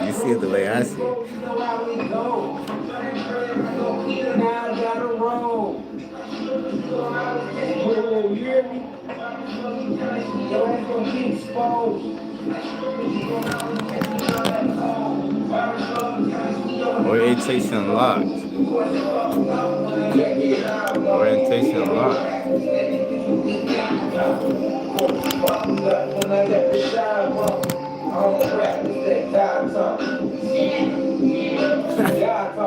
You see it the way I see it. Orientation locked. Orientation locked.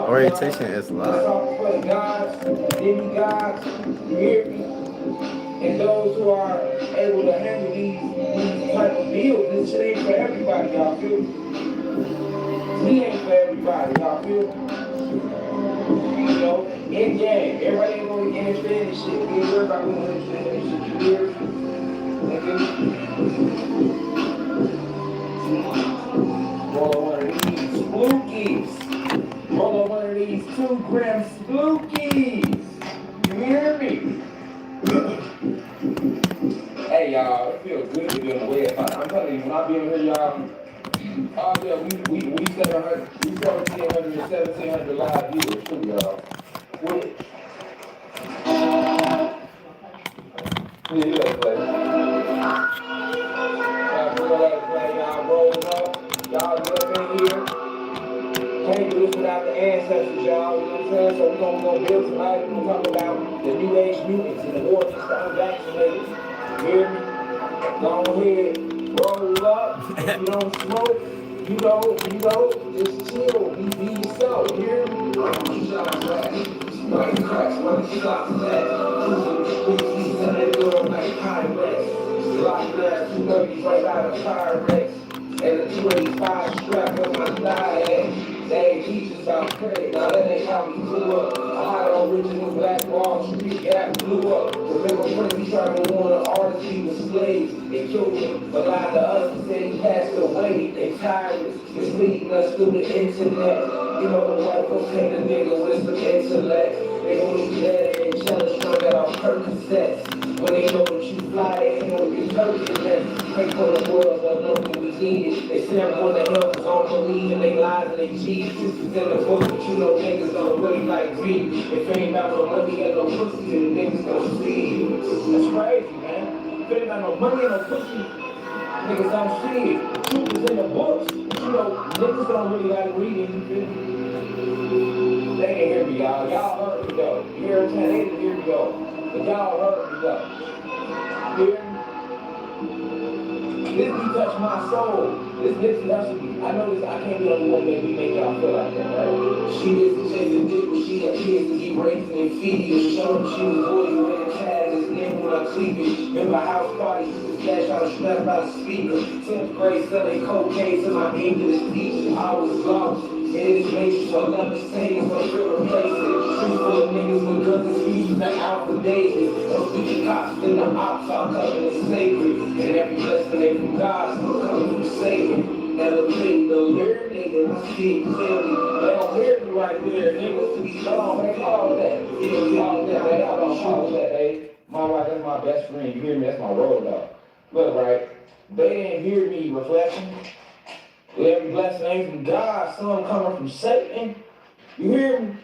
Orientation is locked. And those who are able to handle these type of deals, this shit ain't for everybody, y'all feel me? We ain't for everybody, y'all feel me? You know, in game, everybody ain't gonna understand this shit. We ain't everybody gonna understand this shit, you hear me? Roll on one of these splookies. Roll on one of these 2-gram splookies. You hear me? Hey y'all, it feels good to be on the way. I'm telling you, when I be over here, y'all, oh yeah, we 1,700 live viewers too, y'all. Which, yeah, you gotta play. Y'all rolling up, y'all get up in here. Can't do this without the ancestors, y'all, you know what I'm saying? So we're gonna build tonight, we're gonna talk about the New Age mutants and the war against the unvaccinated. You hear me? Go ahead, roll up. If you don't smoke, you know, just chill, be yourself. You hear me? And the 285 strap on my thigh, they ain't teaching about credit. Now that ain't how we grew up. I had an original Black Wall Street Gap blew up. Remember when we tried to warn an artist he was slaves? They killed him, but lied to us and said he passed away. They tyrants, misleading us through the internet. You know the white folks hate a nigga with some intellect. They only be there and jealous from that on Percocets. When they know that you fly, they ain't gonna be perfect. Pray for the world, but nothing we need it. They say everyone that helps us don't believe in they lies and they cheat. This is in the book, but you know niggas don't really like greed. If it ain't about no money and no pussy, then the niggas gonna see you. That's crazy, man. If it ain't about no money and no pussy, niggas don't see it. Truth is in the books, but you know, niggas don't really like reading, you feel me? They didn't hear me, y'all. Y'all heard me though. You hear what I'm saying? They didn't hear me though. But y'all heard me though. You hear me? This beat touched my soul. This touched me. I know this, I can't be the only one that we make y'all feel like that, right? She isn't chasing dick, but she had kids to keep raising and feeding. Show them she was loyal when it had his name when I'm sleeping. Remember house party, used to flash out a strap out a speaker. 10th grade selling cocaine to my English teacher. I was lost. In this matrix, so never say it's what you're replacing. Streets full of niggas with guns and speeches like Alpha David. Those speaking cops, then the ops are coming to sacred. And every blessing ain't from God, so coming from Satan. That little shit, though, hear niggas, my shit, feel me? They don't hear me right there, niggas. Hold on, man, pause that. Pause that, man. Hold on, pause that, hey. My wife, that's my best friend. You hear me? That's my road dog. Look, right? They didn't hear me reflection. Every blessing ain't from God, some coming from Satan. You hear me?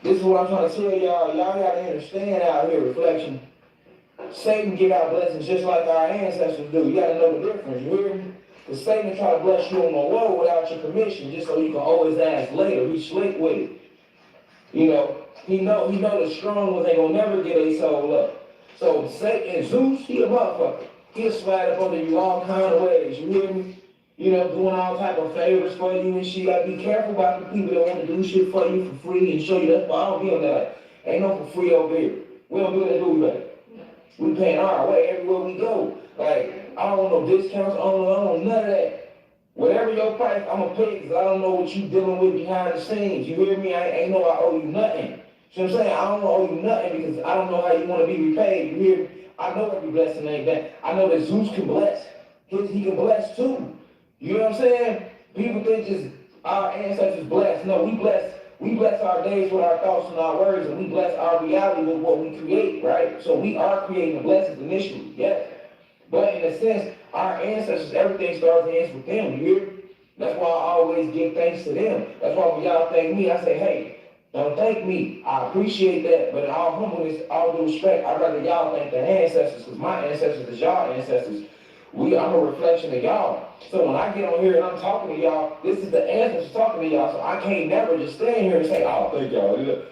This is what I'm trying to tell y'all. Y'all gotta understand out here, reflection. Satan give out blessings just like our ancestors do. You gotta know the difference, you hear me? Because Satan try to bless you on the low without your permission, just so you can always ask later. He's slick with it. You know, he know the strong ones ain't gonna never get a soul up. So Satan, Zeus, he a motherfucker. He'll slide up under you all kind of ways, you hear me? You know, doing all type of favors for you and shit. You gotta be careful about the people that want to do shit for you for free and show you that's why I don't be on that. Like, ain't no for free over here. We don't do that, do we, baby? We paying our way everywhere we go. Like, I don't want no discounts, I don't want none of that. Whatever your price, I'm gonna pay because I don't know what you dealing with behind the scenes. You hear me? I ain't know I owe you nothing. See what I'm saying? I don't owe you nothing because I don't know how you want to be repaid. You hear me? I know every blessing ain't that. I know that Zeus can bless. He can bless too. You know what I'm saying? People think just our ancestors bless. No, we bless our days with our thoughts and our words, and we bless our reality with what we create, right? So we are creating the blessings initially, yes. But in a sense, our ancestors, everything starts and ends with them, you hear? That's why I always give thanks to them. That's why when y'all thank me, I say, hey, don't thank me. I appreciate that, but in all humbleness, all due respect, I'd rather y'all thank the ancestors, because my ancestors is y'all ancestors. I'm a reflection of y'all. So when I get on here and I'm talking to y'all, this is the ancestors talking to y'all, so I can't never just stand here and say, oh, thank y'all.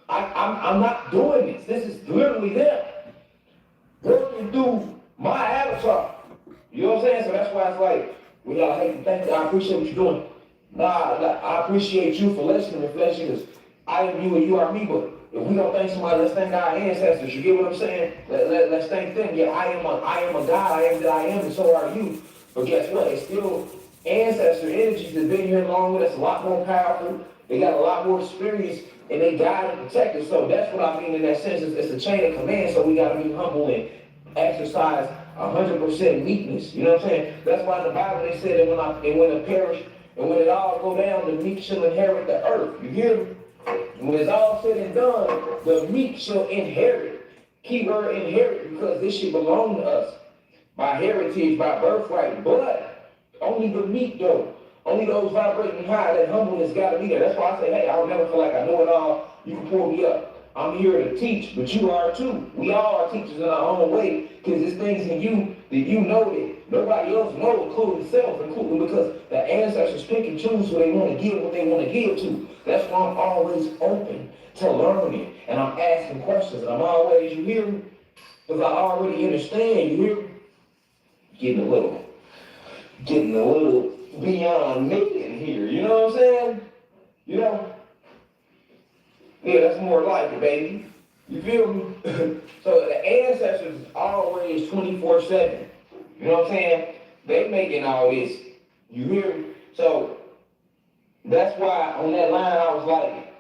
I'm not doing this. This is literally them working through my avatar. You know what I'm saying? So that's why it's like, when y'all hate to thank you, I appreciate what you're doing. Nah, I appreciate you for listening, reflection, because I am you and you are me, but if we don't thank somebody, let's thank our ancestors. You get what I'm saying? Let's thank them. Yeah, I am a God, I am that I am, and so are you. But guess what? It's still ancestor energies that have been here along with us, a lot more powerful. They got a lot more experience, and they guide and protect us. So that's what I mean in that sense. It's a chain of command, so we got to be humble and exercise 100% meekness. You know what I'm saying? That's why in the Bible they said that when it perish, and when it all go down, the meek shall inherit the earth. You hear me? When it's all said and done, the meek shall inherit. Keyword inherit, because this shit belong to us. By heritage, by birthright. But only the meek though. Only those vibrating high, that humbleness gotta be there. That's why I say, hey, I'll never feel like I know it all. You can pull me up. I'm here to teach, but you are too. We all are teachers in our own way, because there's things in you that you know that nobody else knows, including self, including because the ancestors pick and choose who they want to give, what they want to give to. That's why I'm always open to learning, and I'm asking questions, and I'm always, you hear me? Because I already understand, you hear me? Getting a little beyond me in here, you know what I'm saying? You know? Yeah, that's more like it, baby. You feel me? So the ancestors is always 24/7. You know what I'm saying? They making all this. You hear me? So that's why on that line I was like,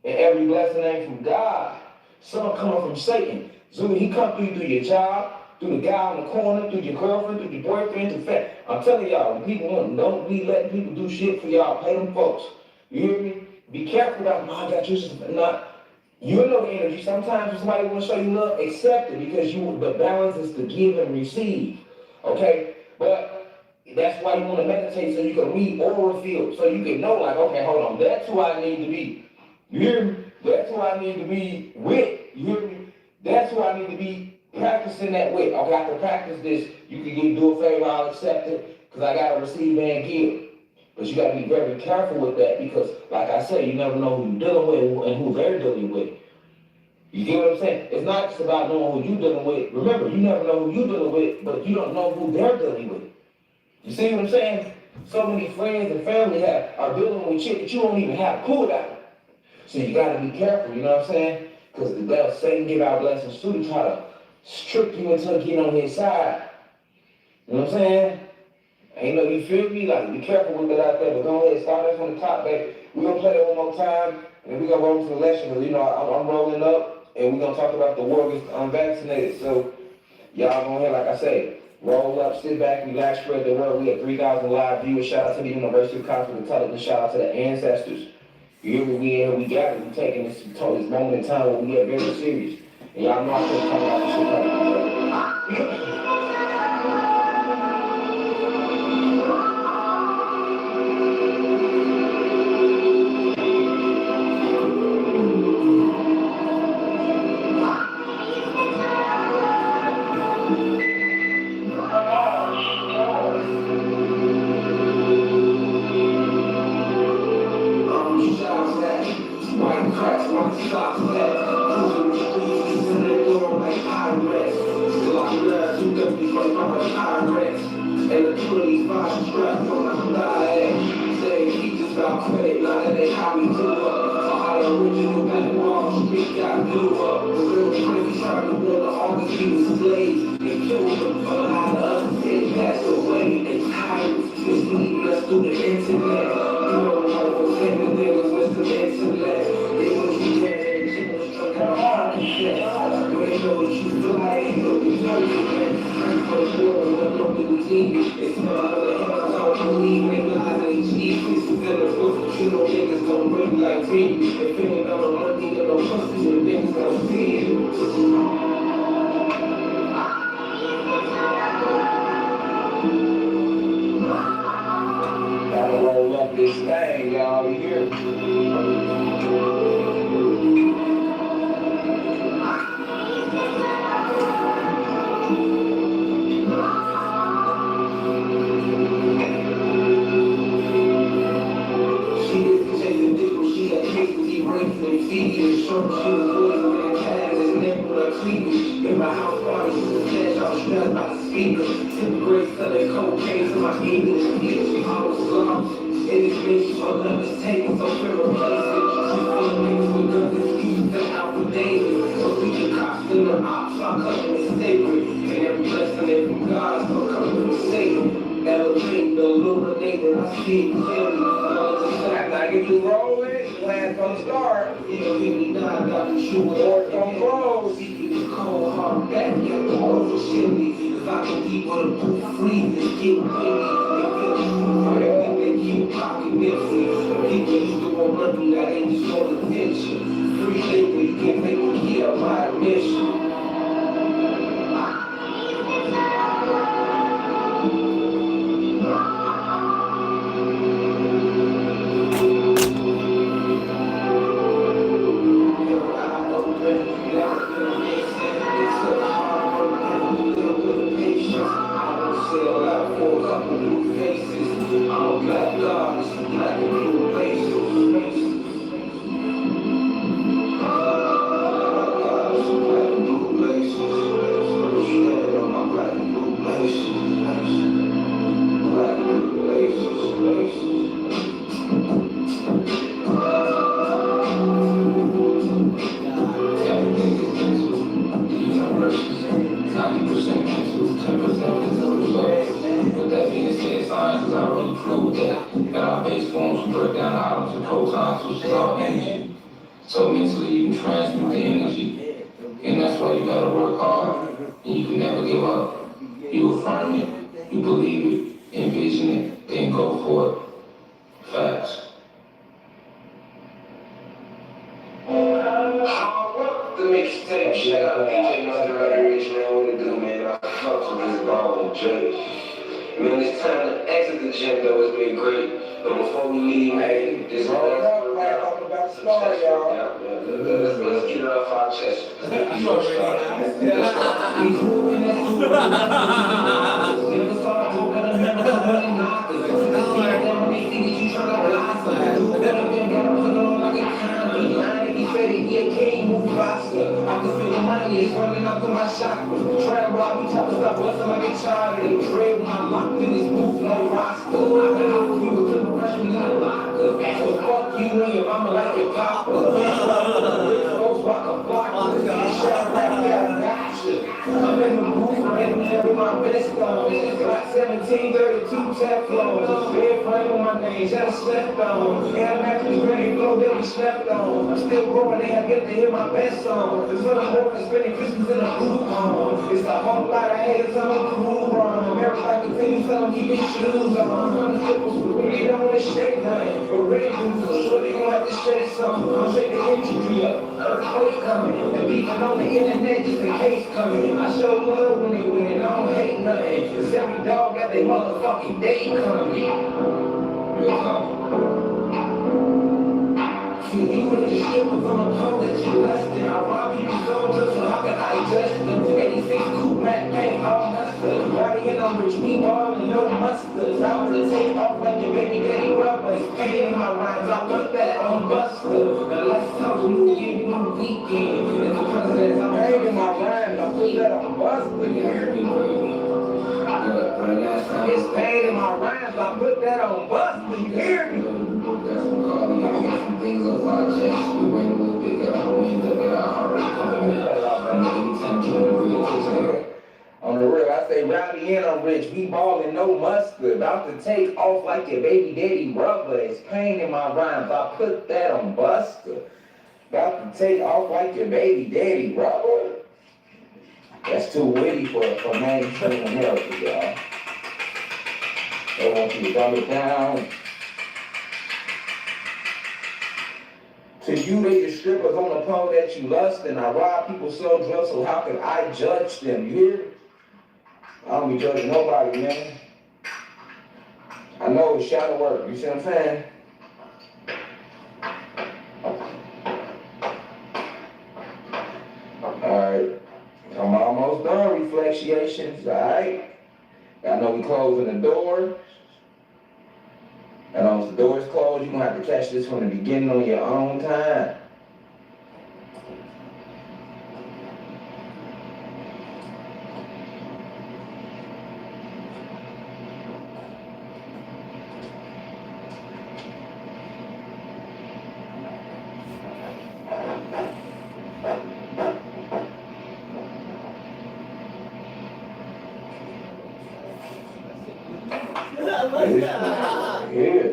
and every blessing ain't from God. Some coming from Satan. So he come through your job, through the guy on the corner, through your girlfriend, through your boyfriend, through family. I'm telling y'all, when people don't be letting people do shit for y'all. Pay them folks. You hear me? Be careful about, oh, I got you not. You know the energy. Sometimes when somebody want to show you love, accept it, because the balance is to give and receive. Okay? But that's why you want to meditate, so you can read aura field, so you can know, like, okay, hold on, that's who I need to be. You hear me? That's who I need to be with. You hear me? That's who I need to be practicing that with. Okay, I can practice this. You can do a favor, I'll accept it, because I got to receive and give. But you got to be very careful with that, because, like I said, you never know who you're dealing with and who they're dealing with. You get what I'm saying? It's not just about knowing who you're dealing with. Remember, you never know who you're dealing with, but you don't know who they're dealing with. You see what I'm saying? So many friends and family are dealing with shit that you don't even have pulled out. So you got to be careful, you know what I'm saying? Because the devil, Satan, give out blessings too, to try to strip you until getting on his side. You know what I'm saying? Ain't no, you feel me? Like, be careful with that out there, but go ahead, start us from the top, baby. We're going to play that one more time, and then we're going to roll into the election, because, you know, I'm rolling up, and we're going to talk about the war against the unvaccinated. So, y'all go ahead, like I say, Roll up, sit back, relax, spread the word. We have 3,000 live viewers. Shout out to the University of Conference Intelligence. Shout out to the ancestors. You hear me? We in here, we gathered. We taking this moment in time where we get very serious. And y'all know I couldn't come out this shit coming. Through the internet, you know, like the niggas with the internet. They want you dead, they want you to come you ain't know what you feel like, you know you man. I'm for the world, but don't do it deep. It's not the hell, I don't believe, they lies ain't cheap. It's a book, you know niggas gon' bring like me. If you ain't got no money, you no pussy, the niggas gon' see it. Gotta roll up this thing, y'all, here. She didn't take the dick when she had cake to be raped and feeding. Short, she was good with a cat and neck with a cleavage. In my house party, she was cash out strapped by the speaker. 10th grade selling cocaine to my English speech. I was lost. In this bitch, my love is taken, so fair replace it. She full of niggas with guns and excuses and out for David. So we can cops in the ops, our custom is sacred. And every blessing is from God, so come to the Savior. Elevate the illuminator, I see it clearly. Like if you roll it, land from the start. You know, give me nine, got the shoe, or it's gon' close. The cold hard back, get the over chilly. If I can keep on the proof free, then get with me. They keep pocket nifty. People used to want money, that ain't just on attention. Free labor, you can make me hear my admission. So mentally you can transmute the energy, and that's why you gotta work hard, and you can never give up. You affirm it, you believe it, envision it, then go for it. Facts. The mixtape, shout out DJ Mother Rich, man, what it do, man? I fuck with this ball and judge. Man, it's time to exit the gym, though. It's been great. But before we leave, hey, this is talking about the story, y'all. Let's get it off our chest. You I can feel the money is running up in my chakras. Trap while we talk about busting like a child. They dread when I'm locked in this booth, no roster. I've been out for you, couldn't rush me in the locker. So fuck you and your mama like your papa. Rich folks rock a block. Shut up, I gotcha. I'm in the booth, and with my best on. Got 1732 Teflon. Bed frame on my name, just slept on. Air mattress, granny flow that we slept on. I'm still growing, they have yet to hear my best song. There's nothing more than spending Christmas in a group home. It's a whole lot of haters on the cool run. America continues telling me keep your shoes on. I'm the slippers, we don't want to shake nothing. But red boots, so sure they gon' have to shake something. I'm shaking the industry up, earthquake coming. The beefing on the internet just in case coming. I show love when they win, I don't hate nothing. Cause every dog got their motherfucking day coming. Real talk. See, you with the strippers on the pole that you lustin'. I rob people's soldiers, so how can I judge them? 86 coupe matte paint, all mustard. Body and I'm rich, me ballin', no mustard. I wanna take off like your baby daddy rubbers. Paying my rhymes, I put that on Buster. Now let's talk new year, new weekend. And the president, I'm hanging my rhymes, I put that on Buster. You hear me? It's pain in my rhymes, I put that on Buster. You hear me? On the real, I say rowdy and I'm rich, we ballin' no mustard. About to take off like your baby daddy rubber. It's pain in my rhymes, I put that on Buster. About to take off like your baby daddy rubber. That's too witty for mainstream America, y'all. They want you to dumb it down. To you, they the strippers on the pole that you lust, and I rob people, sell drugs, so how can I judge them? You hear? I don't be judging nobody, man. I know it's shadow work, you see what I'm saying? Alright, I'm almost done, reflections, alright? I know we closing the door. And once the door's closed, you're gonna have to catch this from the beginning on your own time.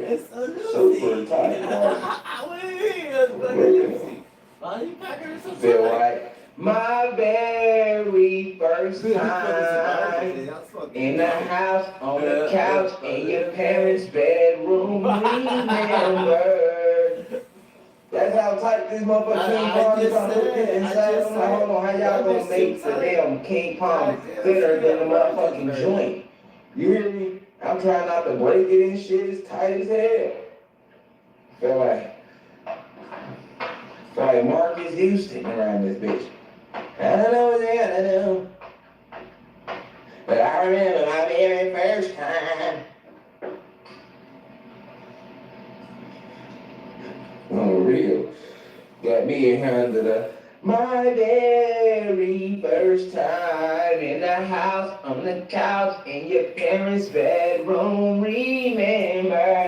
It's so Super tight. Feel Feel like my very first time in the house, on the couch, in your parents' bedroom. Remember. That's how tight this motherfucker King Palm is trying to put this inside. I'm like, hold on, how y'all gonna make the damn King Palm thinner than the motherfucking joint? You hear me? I'm trying not to break it and shit. It's tight as hell. Feel like Marcus Houston around this bitch. I don't know what I know. But I remember my very first time. On real. Got me in here under the my very first time in the house, on the couch, in your parents' bedroom. Remember.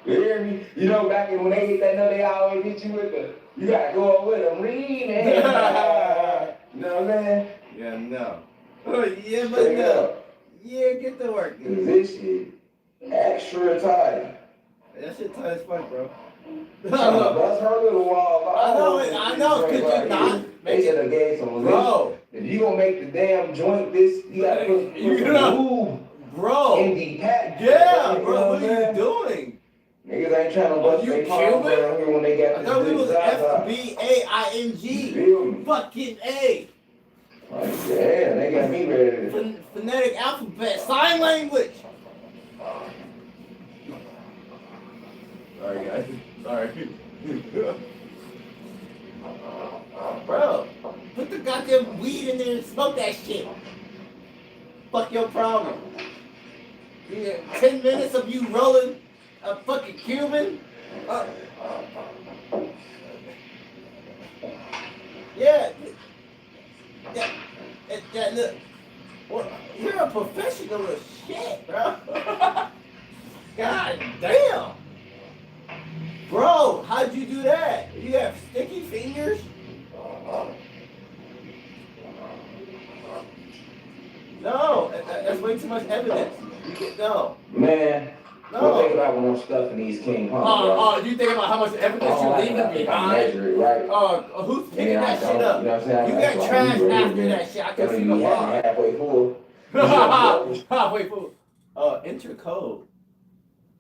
You hear me? You know, back when they hit that note, they always hit you with the, you gotta go up with them. Remember. You know what I'm saying? Yeah, no. Oh, yeah, but Straight no. up. Yeah, get to work. Cause this shit extra tight. That shit tight as fuck, bro. That's her little wall. I know, cause you're not. They should have gave some Bro. If you gonna make the damn joint this, you gotta put You some know, lube bro. in the pack. Yeah, You bro, know what are you doing? Niggas ain't trying to bust You their palms Cuban? around here when they got I this thought we big was side. FBAING. You feel me? Fucking A. Like, yeah, they got me ready to. Phonetic alphabet, sign language. Sorry, guys. Sorry. Bro, put the goddamn weed in there and smoke that shit. Fuck your problem. Yeah, 10 minutes of you rolling a fucking Cuban? Yeah. Look. Well, you're a professional as shit, bro. God damn. Bro, how'd you do that? You have sticky fingers? much evidence? You get no. Man, No. we'll think about when I'm stuffing these King Kong, bro. You think about how much evidence you're leaving behind? Measure it, right? Who's picking that shit up? You know what I'm saying? You got trash after that shit. I can see the bar. Halfway full. Halfway full. Enter code.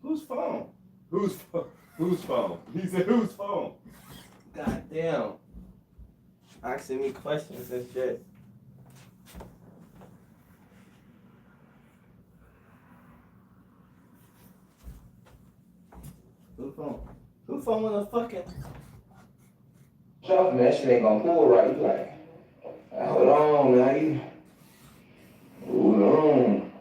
Whose phone? Whose phone? Whose phone? He said, whose phone? God damn. Asking me questions and shit. Whose phone? Whose phone was a fucking... Something that shit ain't gonna pull right. You like, hold on now, you. Hold on.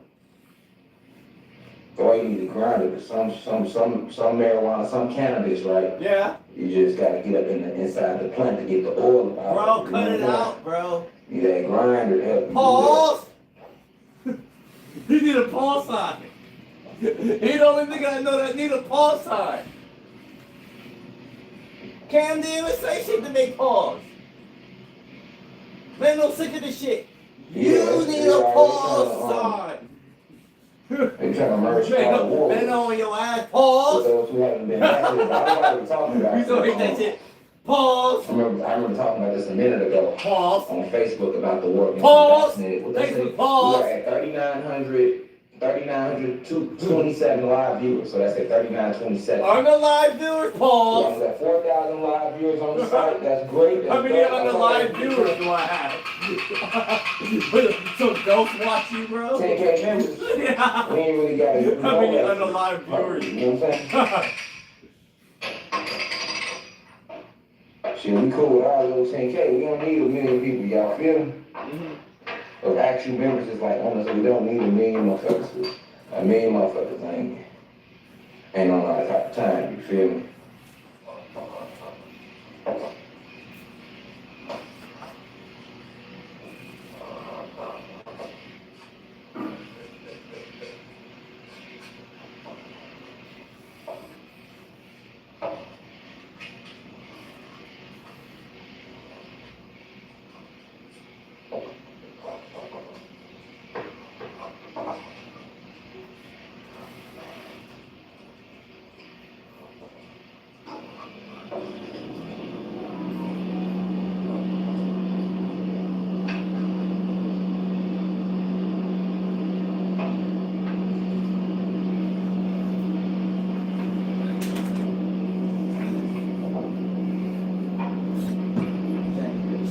Or you need to grind it. Some marijuana, some cannabis, right? Yeah. You just gotta get up inside the plant to get the oil out. Bro, cut it out, bro. You that grinder to help you. Pause. He need a pause sign. He the only nigga I know that need a pause sign. Cam didn't even say shit to make pause. Man, no sick of this shit. You need a pause sign. They trying to merge all the war. Man on your ass. Pause. Those who haven't been active, I don't know what we're talking about. You don't hate that shit. Pause. I remember talking about this a minute ago. Pause. On Facebook about the war. Pause. Facebook. Pause. We are at 3,927 live viewers. So that's at 3,927. On the live viewers, pause. We got 4,000 live viewers on the site. That's great. How many on the live viewers do I have? So ghost watch you, bro? 10K members. Yeah. We ain't really got it. How many on the live viewers? You know what I'm saying? Shit, we cool with our little 10K. We don't need a million people, y'all feel me? Of actual members is like on us, we don't need a million motherfuckers. A million motherfuckers ain't on our type of time, you feel me?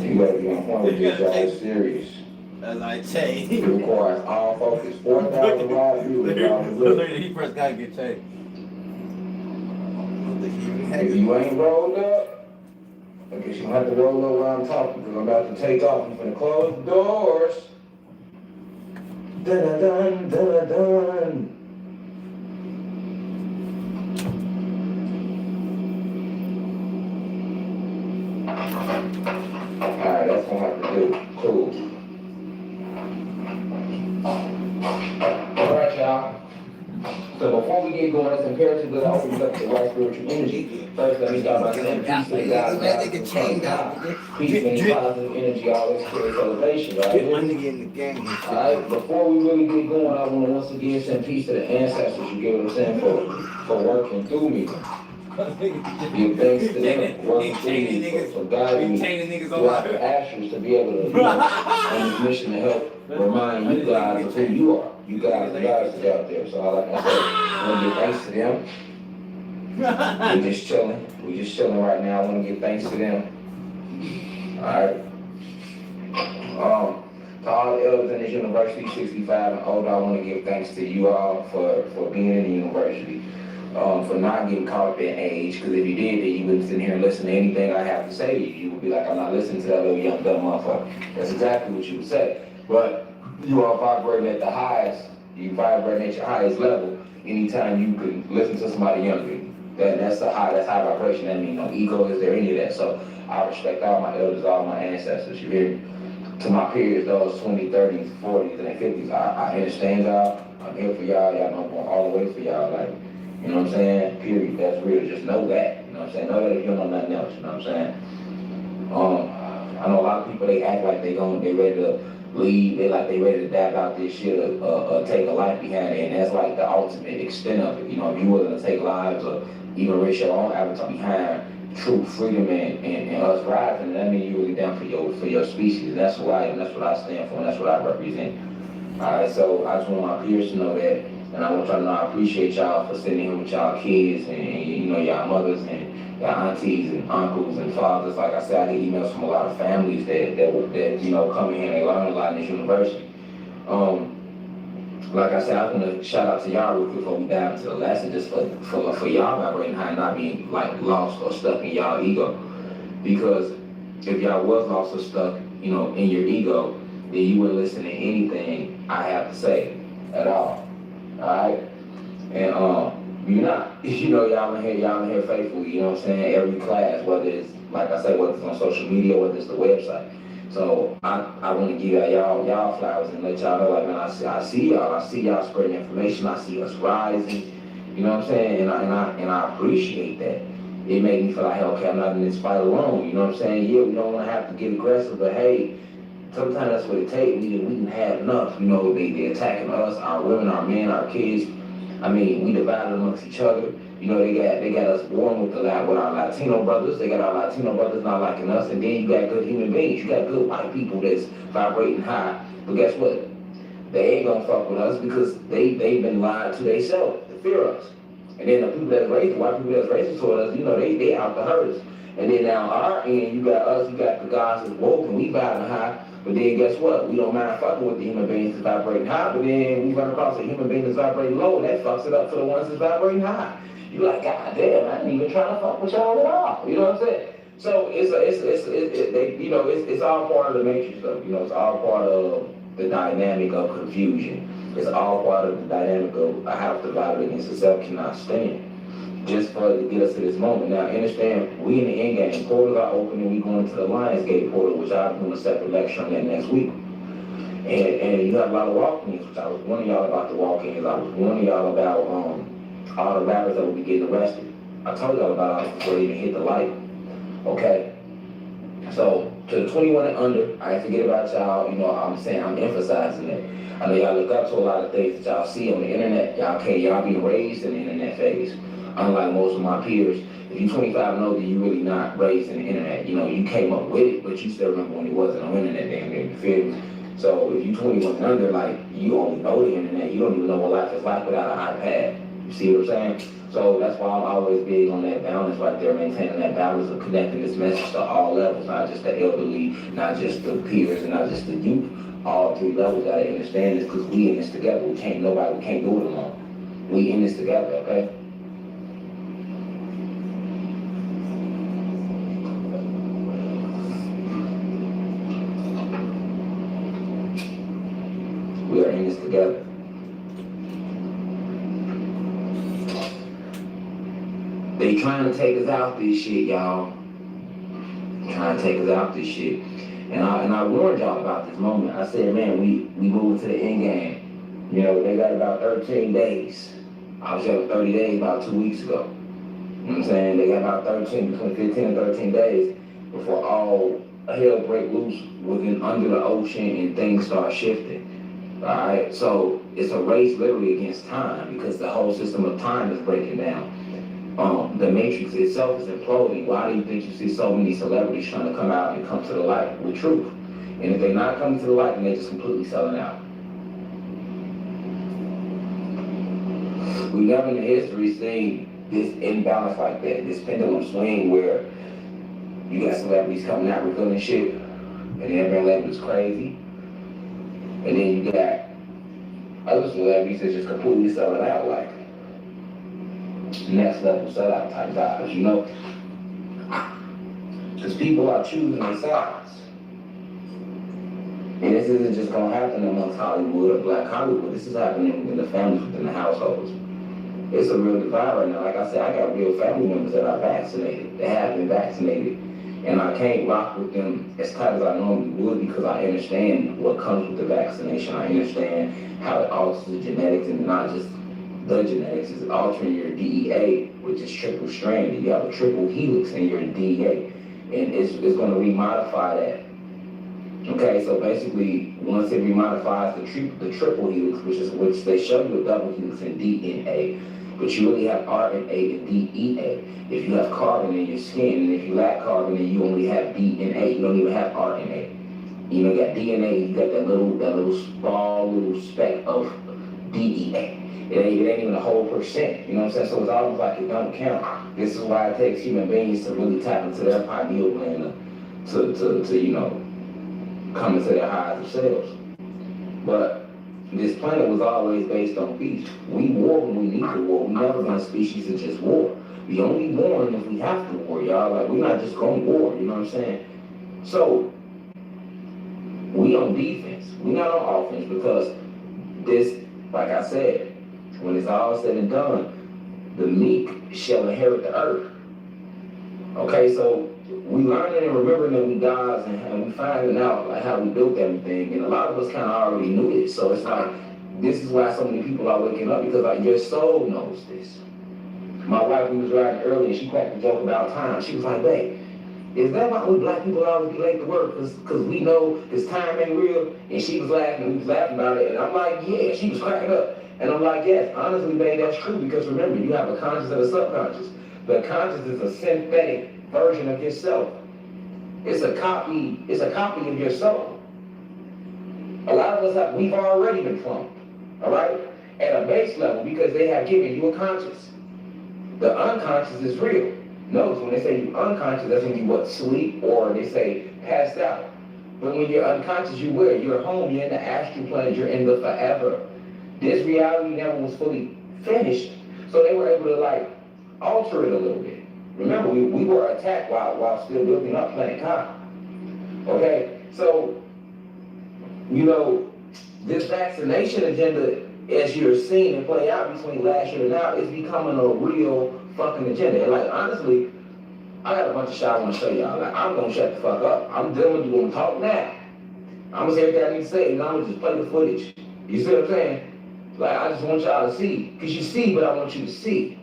You better be on point with this, y'all. Serious. As I say. It requires all focus. 4,000 live viewers, y'all. Literally, he first gotta get changed. If you ain't rolled up, I guess you have to roll up while I'm talking, because I'm about to take off. I'm gonna close the doors. Dun-dun-dun, dun-dun-dun. Alright, that's gonna have to do. Cool. Alright, y'all. So before we get going, it's imperative that I open up the right spiritual energy. First, let me start by saying peace to the God. Peace means positive energy, always creates elevation, right? Get my nigga in the game. Alright, before we really get going, I want to once again send peace to the ancestors, you get what I'm saying, for working through me. Give thanks to them, working through me, for guiding me throughout the ashes to be able to, on this mission to help remind you guys of who you are. You guys are goddesses out there, so like I said, I want to give thanks to them. We just chilling right now. I want to give thanks to them. Alright. To all the elders in this university, 65 and older, I want to give thanks to you all for being in the university. For not getting caught up in age, because if you did, then you wouldn't sit here and listen to anything I have to say to you. You would be like, I'm not listening to that little young dumb motherfucker. That's exactly what you would say. But you are vibrating at the highest, you vibrating at your highest level anytime you can listen to somebody younger. That's high vibration. That means no ego, is there any of that? So I respect all my elders, all my ancestors, you hear me? To my peers, those 20s, 30s, 40s, and 50s, I understand y'all. I'm here for y'all. Y'all know I'm going all the way for y'all. Like, you know what I'm saying? Period. That's real. Just know that. You know what I'm saying? Know that if you don't know nothing else. You know what I'm saying? I know a lot of people, they act like they ready to leave. They ready to dab out this shit or take a life behind it, and that's like the ultimate extent of it. You know, if you're willing to take lives or even risk your own avatar behind true freedom and us rising, that means you're really down for your species. And that's who I am. That's what I stand for. And that's what I represent. All right. So I just want my peers to know that, and I want y'all to know I appreciate y'all for sitting here with y'all kids and you know y'all mothers and y'all aunties and uncles and fathers. Like I said, I get emails from a lot of families that you know come in here and they learn a lot in this university. Like I said, I want to shout out to y'all real quick before we dive into the lesson, just for y'all vibrating high, not being like lost or stuck in y'all ego. Because if y'all was lost or stuck, you know, in your ego, then you wouldn't listen to anything I have to say at all. Alright? And you're not. You know, y'all in here faithfully, you know what I'm saying? Every class, whether it's like I say, whether it's on social media, whether it's the website. So I want to give y'all flowers and let y'all know, like, man, I see y'all spreading information, I see us rising, you know what I'm saying, and I appreciate that. It made me feel like, hey, okay, I'm not in this fight alone, you know what I'm saying. Yeah, we don't want to have to get aggressive, but hey, sometimes that's what it takes. We didn't have enough, you know. They attacking us, our women, our men, our kids. I mean, we divided amongst each other. You know, they got us born with our Latino brothers. They got our Latino brothers not liking us, and then you got good human beings. You got good white people that's vibrating high. But guess what? They ain't gonna fuck with us because they've been lied to themselves to fear us. And then the people that's racist, white people that's racist toward us, you know, they out to hurt us. And then now on our end, you got us, you got the guys that's woke and we vibing high. But then guess what? We don't mind fucking with the human beings that's vibrating high, but then we run across a human being that's vibrating low, and that fucks it up for the ones that's vibrating high. You like, God damn, I ain't even trying to fuck with y'all at all. You know what I'm saying? So it's all part of the matrix though. You know, it's all part of the dynamic of confusion. It's all part of the dynamic of a house divided against itself cannot stand. Just for to get us to this moment. Now, understand, we in the end game. Portals are open and we going to the Lionsgate portal, which I'll do a separate lecture on that next week. And you have a lot of walk-ins, which I was warning y'all about the walk-ins. I was warning y'all about all the rappers that will be getting arrested. I told y'all about it before they even hit the light. Okay? So, to the 21 and under, I ain't forget about y'all. You know, I'm emphasizing that. I know y'all look up to a lot of things that y'all see on the internet. Y'all be raised in the internet phase. Unlike most of my peers, if you're 25 and older, you're really not raised in the internet. You know, you came up with it, but you still remember when it wasn't on the internet, damn near, you feel me? So if you're 21 and under, like, you only know the internet. You don't even know what life is like without an iPad. You see what I'm saying? So that's why I'm always big on that balance right there, maintaining that balance of connecting this message to all levels, not just the elderly, not just the peers, and not just the youth. All three levels gotta understand this because we in this together. We can't do it alone. We in this together, okay? We are in this together. They trying to take us out this shit, y'all. Trying to take us out this shit. And I warned y'all about this moment. I said, man, we moved to the end game. You know, they got about 13 days. I was here 30 days about 2 weeks ago. You know what I'm saying? They got about between 15 and 13 days before all hell break loose within under the ocean and things start shifting. Alright, so it's a race literally against time because the whole system of time is breaking down. The matrix itself is imploding. Why do you think you see so many celebrities trying to come out and come to the light with truth? And if they're not coming to the light, then they're just completely selling out. We never in history seen this imbalance like that, this pendulum swing where you got celebrities coming out revealing shit, and then everybody like it's crazy. And then you got other celebrities that just completely selling out, like next level sellout type vibes, you know? Because people are choosing their sides. And this isn't just gonna happen amongst Hollywood or Black Hollywood. This is happening in the families within the households. It's a real divide right now. Like I said, I got real family members that are vaccinated, that have been vaccinated. And I can't rock with them as tight as I normally would because I understand what comes with the vaccination. I understand how it alters the genetics and not just the genetics. It's altering your DEA, which is triple stranded. You have a triple helix in your DEA. And it's going to remodify that Okay, so basically, once it remodifies the triple helix, which they show you a double helix in DNA, but you really have RNA and DEA. If you have carbon in your skin, and if you lack carbon, then you only have DNA. You don't even have RNA. You know, you got DNA, you got that little small little speck of DEA. It ain't even a whole percent. You know what I'm saying? So it's almost like it don't count. This is why it takes human beings to really tap into their pineal gland to you know, come into their highest selves. But this planet was always based on peace. We war when we need to war. We never been a species that just war. We only warn if we have to war, y'all. Like, we're not just going to war, you know what I'm saying? So, we on defense. We not on offense because this, like I said, when it's all said and done, the meek shall inherit the earth. Okay, so we learning and remembering that we gods and we finding out like how we built everything, and a lot of us kind of already knew it. So it's like, this is why so many people are waking up, because like your soul knows this. My wife, we was riding earlier, and she cracked a joke about time. She was like, babe, is that why we black people always be late to work? Because we know this time ain't real? And she was laughing, and we was laughing about it, and I'm like, yeah, she was cracking up. And I'm like, yes, honestly, babe, that's true, because remember, you have a conscious and a subconscious. The conscious is a synthetic version of yourself. It's a copy of your soul. A lot of us we've already been cloned, all right? At a base level, because they have given you a conscious. The unconscious is real. Notice when they say you unconscious, that's when you sleep, or they say passed out. But when you're unconscious, you're home, you're in the astral plane, you're in the forever. This reality never was fully finished, so they were able to like alter it a little bit. Remember, we were attacked while still building up planet Khan. Okay, so, you know, this vaccination agenda, as you're seeing it play out between last year and now, is becoming a real fucking agenda. And like, honestly, I got a bunch of shit I want to show y'all. Like, I'm gonna shut the fuck up. I'm dealing with you, gonna talk now. I'm gonna say everything I need to say, and I'm gonna just play the footage. You see what I'm saying? Like, I just want y'all to see. Because you see, but I want you to see.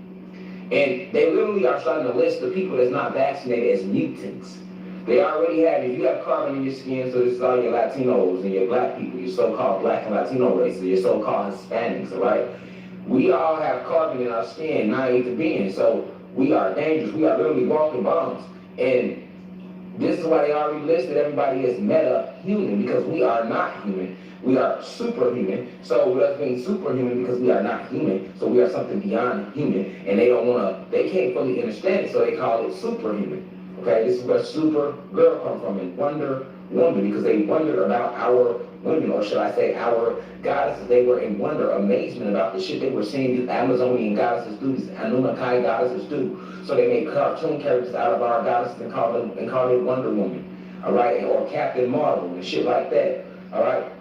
And they literally are starting to list the people that's not vaccinated as mutants. They already have, if you have carbon in your skin, so this is all your Latinos and your black people, your so-called black and Latino races, your so-called Hispanics, all right? We all have carbon in our skin, 9/8 being, so we are dangerous. We are literally walking bombs. And this is why they already listed everybody as meta-human, because we are not human. We are superhuman. So with us being superhuman, because we are not human, so we are something beyond human, and they can't fully understand it, so they call it superhuman. Okay, this is where super girl come from, and Wonder Woman, because they wondered about our women, or should I say our goddesses. They were in wonder, amazement about the shit they were seeing these Amazonian goddesses do, these Anunnaki goddesses do. So they made cartoon characters out of our goddesses and called it Wonder Woman, all right, or Captain Marvel and shit like that, all right.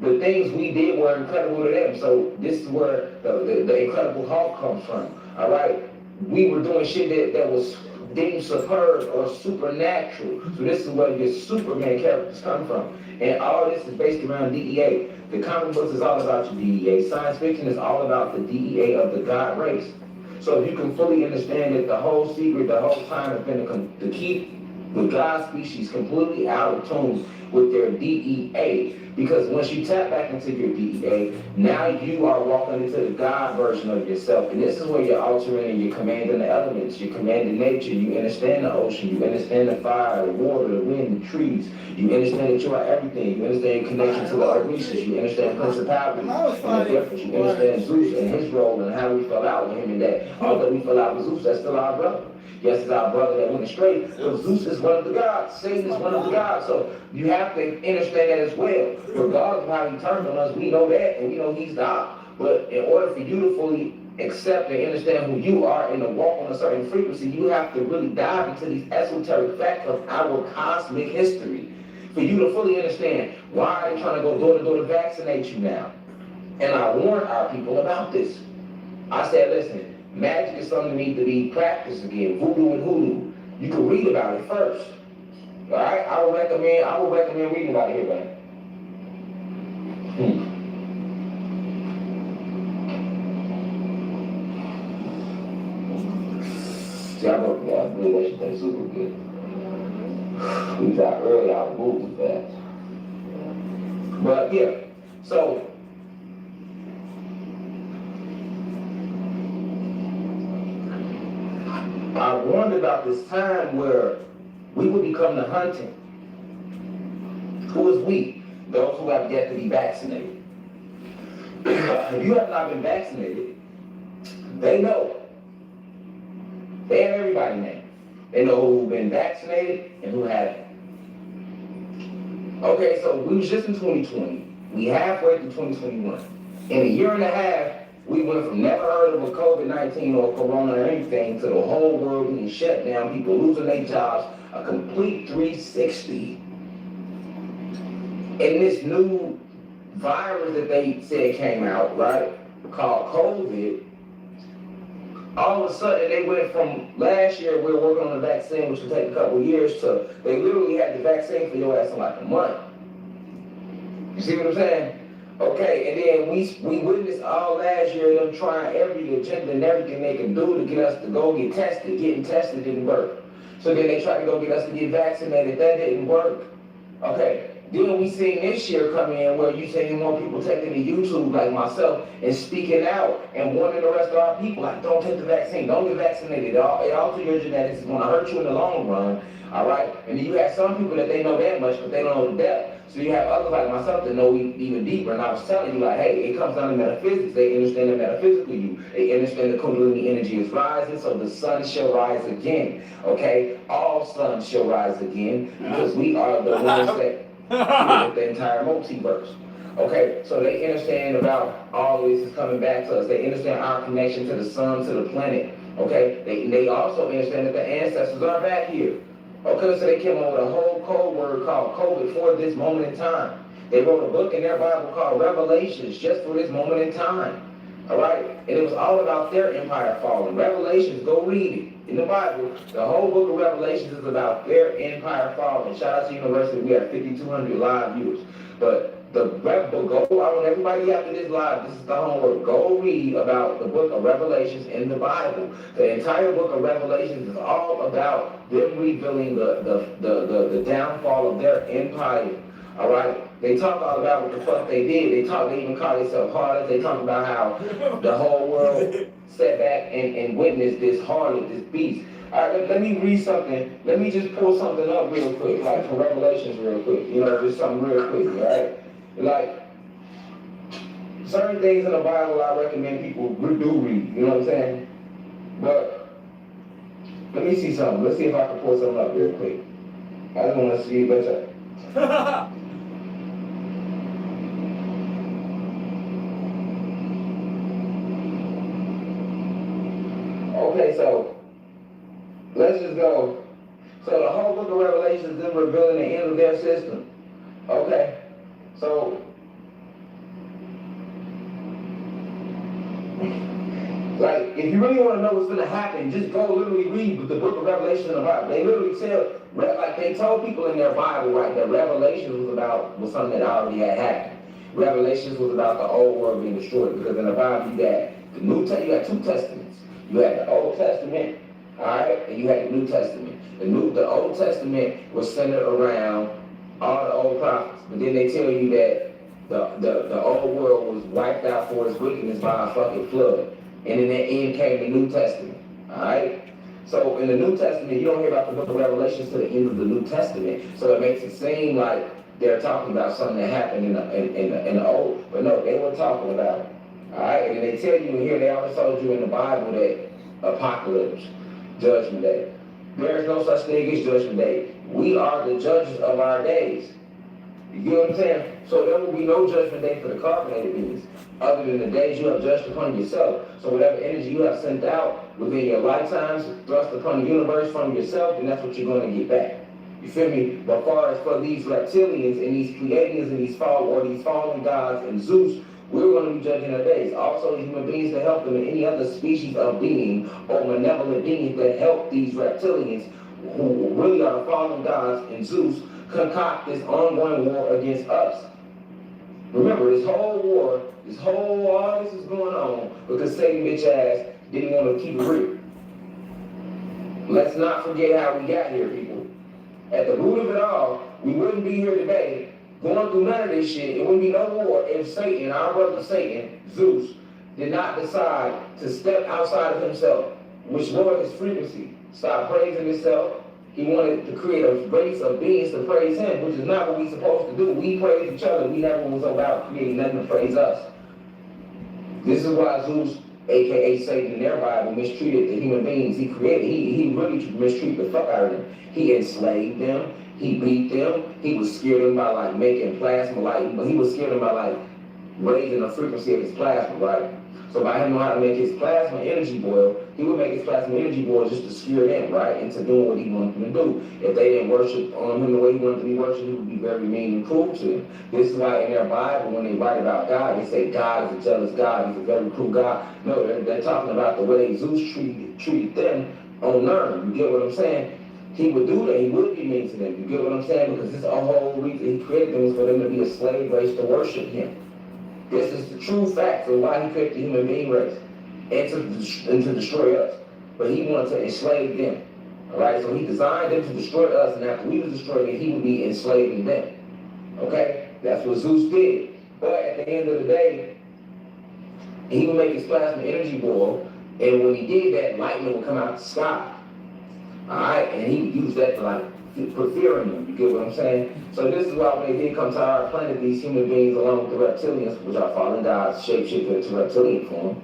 The things we did were incredible to them. So this is where the Incredible Hulk comes from, all right. We were doing shit that was deemed superb or supernatural. So this is where your Superman characters come from. And all this is based around DEA. The comic books is all about your DEA. Science fiction is all about the DEA of the God race. So if you can fully understand that the whole secret, the whole time has been to keep the God species completely out of tune with their DEA. Because once you tap back into your DEA, now you are walking into the God version of yourself. And this is where you're altering and you're commanding the elements, you're commanding nature, you understand the ocean, you understand the fire, the water, the wind, the trees. You understand that you are everything. You understand connection to the Orishas, you understand principality and the difference. You understand Zeus and his role and how we fell out with him, and that although we fell out with Zeus, that's still our brother. Yes, it's our brother that went astray, but Zeus is one of the gods. Satan is one of the gods. So you have to understand that as well. Regardless of how he turned on us, we know that, and we know he's God. But in order for you to fully accept and understand who you are and to walk on a certain frequency, you have to really dive into these esoteric facts of our cosmic history. For you to fully understand why they're trying to go door to door to vaccinate you now. And I warned our people about this. I said, listen, magic is something that needs to be practiced again. Voodoo and hoodoo. You can read about it first. All right? I would recommend reading about it here, man. See, I believe that shit tastes super good. We got early out of movie fast. But yeah, so I warned about this time where we would become the hunting. Who is we? Those who have yet to be vaccinated. If you have not been vaccinated, they know. They have everybody name. They know who's been vaccinated and who haven't. Okay, so we was just in 2020. We halfway through 2021. In a year and a half, we went from never heard of a COVID-19 or Corona or anything to the whole world being shut down, people losing their jobs, a complete 360. And this new virus that they said came out, right, called COVID, all of a sudden they went from last year we were working on the vaccine, which would take a couple of years, to they literally had the vaccine for your ass in like a month. You see what I'm saying? Okay, and then we witnessed all last year them trying every agenda and everything they can do to get us to go get tested. Getting tested didn't work. So then they tried to go get us to get vaccinated. That didn't work. Okay. Then we seen this year come in where you seeing more people taking to YouTube like myself and speaking out and warning the rest of our people like, don't take the vaccine, don't get vaccinated. It alters your genetics. It's going to hurt you in the long run. All right. And then you have some people that they know that much, but they don't know the depth. So you have others like myself that know even deeper. And I was telling you like, hey, it comes down to metaphysics. They understand the metaphysical you. They understand the Kundalini energy is rising, so the sun shall rise again. Okay. All suns shall rise again because we are the ones that with the entire multiverse. Okay, so they understand about all of this is coming back to us. They understand our connection to the sun, to the planet. Okay, they also understand that the ancestors are back here. Okay, so they came up with a whole code word called COVID for this moment in time. They wrote a book in their Bible called Revelations just for this moment in time. All right, and it was all about their empire falling. Revelations, go read it. In the Bible, the whole book of Revelations is about their empire falling. Shout out to University, we have 5,200 live viewers. But the book, go, I want everybody after this live, this is the homework, go read about the book of Revelations in the Bible. The entire book of Revelations is all about them revealing the downfall of their empire. All right? They talk all about what the fuck they did. They even call themselves harlots. They talk about how the whole world sat back and witnessed this harlot, this beast. All right, let me read something. Let me just pull something up real quick, like from Revelations real quick. You know, just something real quick, all right? Like, certain things in the Bible I recommend people do read, you know what I'm saying? But, let me see something. Let's see if I can pull something up real quick. I just want to see it better. Okay, so let's just go. So the whole book of Revelation is them revealing the end of their system. Okay, so like if you really want to know what's going to happen, just go literally read the book of Revelation in the Bible. They literally tell, like they told people in their Bible, right, that Revelation was something that already had happened. Revelations was about the old world being destroyed because in the Bible you got two testaments. You had the Old Testament, all right, and you had the New Testament. The Old Testament was centered around all the old prophets, but then they tell you that the old world was wiped out for its wickedness by a fucking flood, and in the end came the New Testament, all right. So in the New Testament, you don't hear about the book of Revelations to the end of the New Testament, so it makes it seem like they're talking about something that happened in the old, but no, they were talking about it. All right, and they tell you in here, they always told you in the Bible that apocalypse, judgment day. There is no such thing as judgment day. We are the judges of our days. You get what I'm saying? So there will be no judgment day for the carbonated beings, other than the days you have judged upon yourself. So whatever energy you have sent out within your lifetimes, thrust upon the universe from yourself, then that's what you're going to get back. You feel me? But as far as for these reptilians and these Pleiadians and these fallen gods and Zeus, we're going to be judging their days. Also, human beings that help them and any other species of being or malevolent beings that help these reptilians, who really are the fallen gods and Zeus, concoct this ongoing war against us. Remember, this whole war, all this is going on because Satan bitch ass didn't want to keep it real. Let's not forget how we got here, people. At the root of it all, we wouldn't be here today going through none of this shit. It wouldn't be no war if Satan, our brother Satan, Zeus, did not decide to step outside of himself, which lowered his frequency, stop praising himself. He wanted to create a race of beings to praise him, which is not what we're supposed to do. We praise each other. We never was about creating nothing to praise us. This is why Zeus, aka Satan in their Bible, mistreated the human beings he created. He really mistreated the fuck out of them. He enslaved them. He beat them. He was scared them by like making plasma light, but he was scared them by like raising the frequency of his plasma, right? So by him knowing how to make his plasma energy boil, he would make his plasma energy boil just to scare them, right, into doing what he wanted them to do. If they didn't worship him the way he wanted to be worshipped, he would be very mean and cruel to them. This is why in their Bible, when they write about God, they say God is a jealous God, he's a very cruel God. No, they're talking about the way Zeus treated them on earth. You get what I'm saying? He would do that. He would be mean to them. You get what I'm saying? Because this is a whole reason he created them is for them to be a slave race to worship him. This is the true fact of why he created the human being race and to destroy us. But he wanted to enslave them. All right, so he designed them to destroy us, and after we were destroyed, he would be enslaving them. Okay, that's what Zeus did. But at the end of the day, he would make his plasma energy boil, and when he did that, lightning would come out the sky. All right, and he would use that to like put fear in them. You get what I'm saying? So this is why when they did come to our planet, these human beings, along with the reptilians, which are fallen gods, shapeshifted into reptilian form,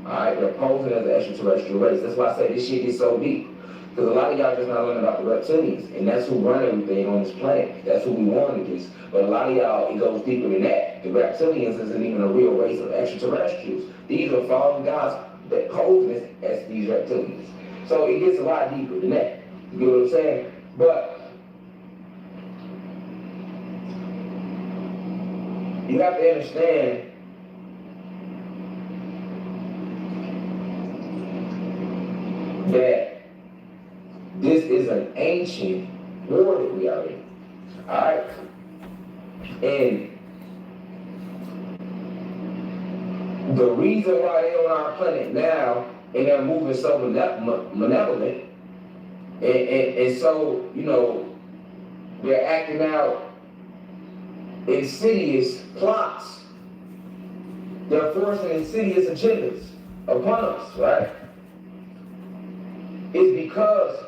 all right, they're posing as an extraterrestrial race. That's why I say this shit is so deep. Because a lot of y'all just not learning about the reptilians, and that's who run everything on this planet. That's who we warn against. But a lot of y'all, it goes deeper than that. The reptilians isn't even a real race of extraterrestrials. These are fallen gods that pose as these reptilians. So it gets a lot deeper than that. You get what I'm saying? But you have to understand that this is an ancient war that we are in. Alright? And the reason why they're on our planet now and they're moving so malevolent and so, you know, they're acting out insidious plots. They're forcing insidious agendas upon us, right? It's because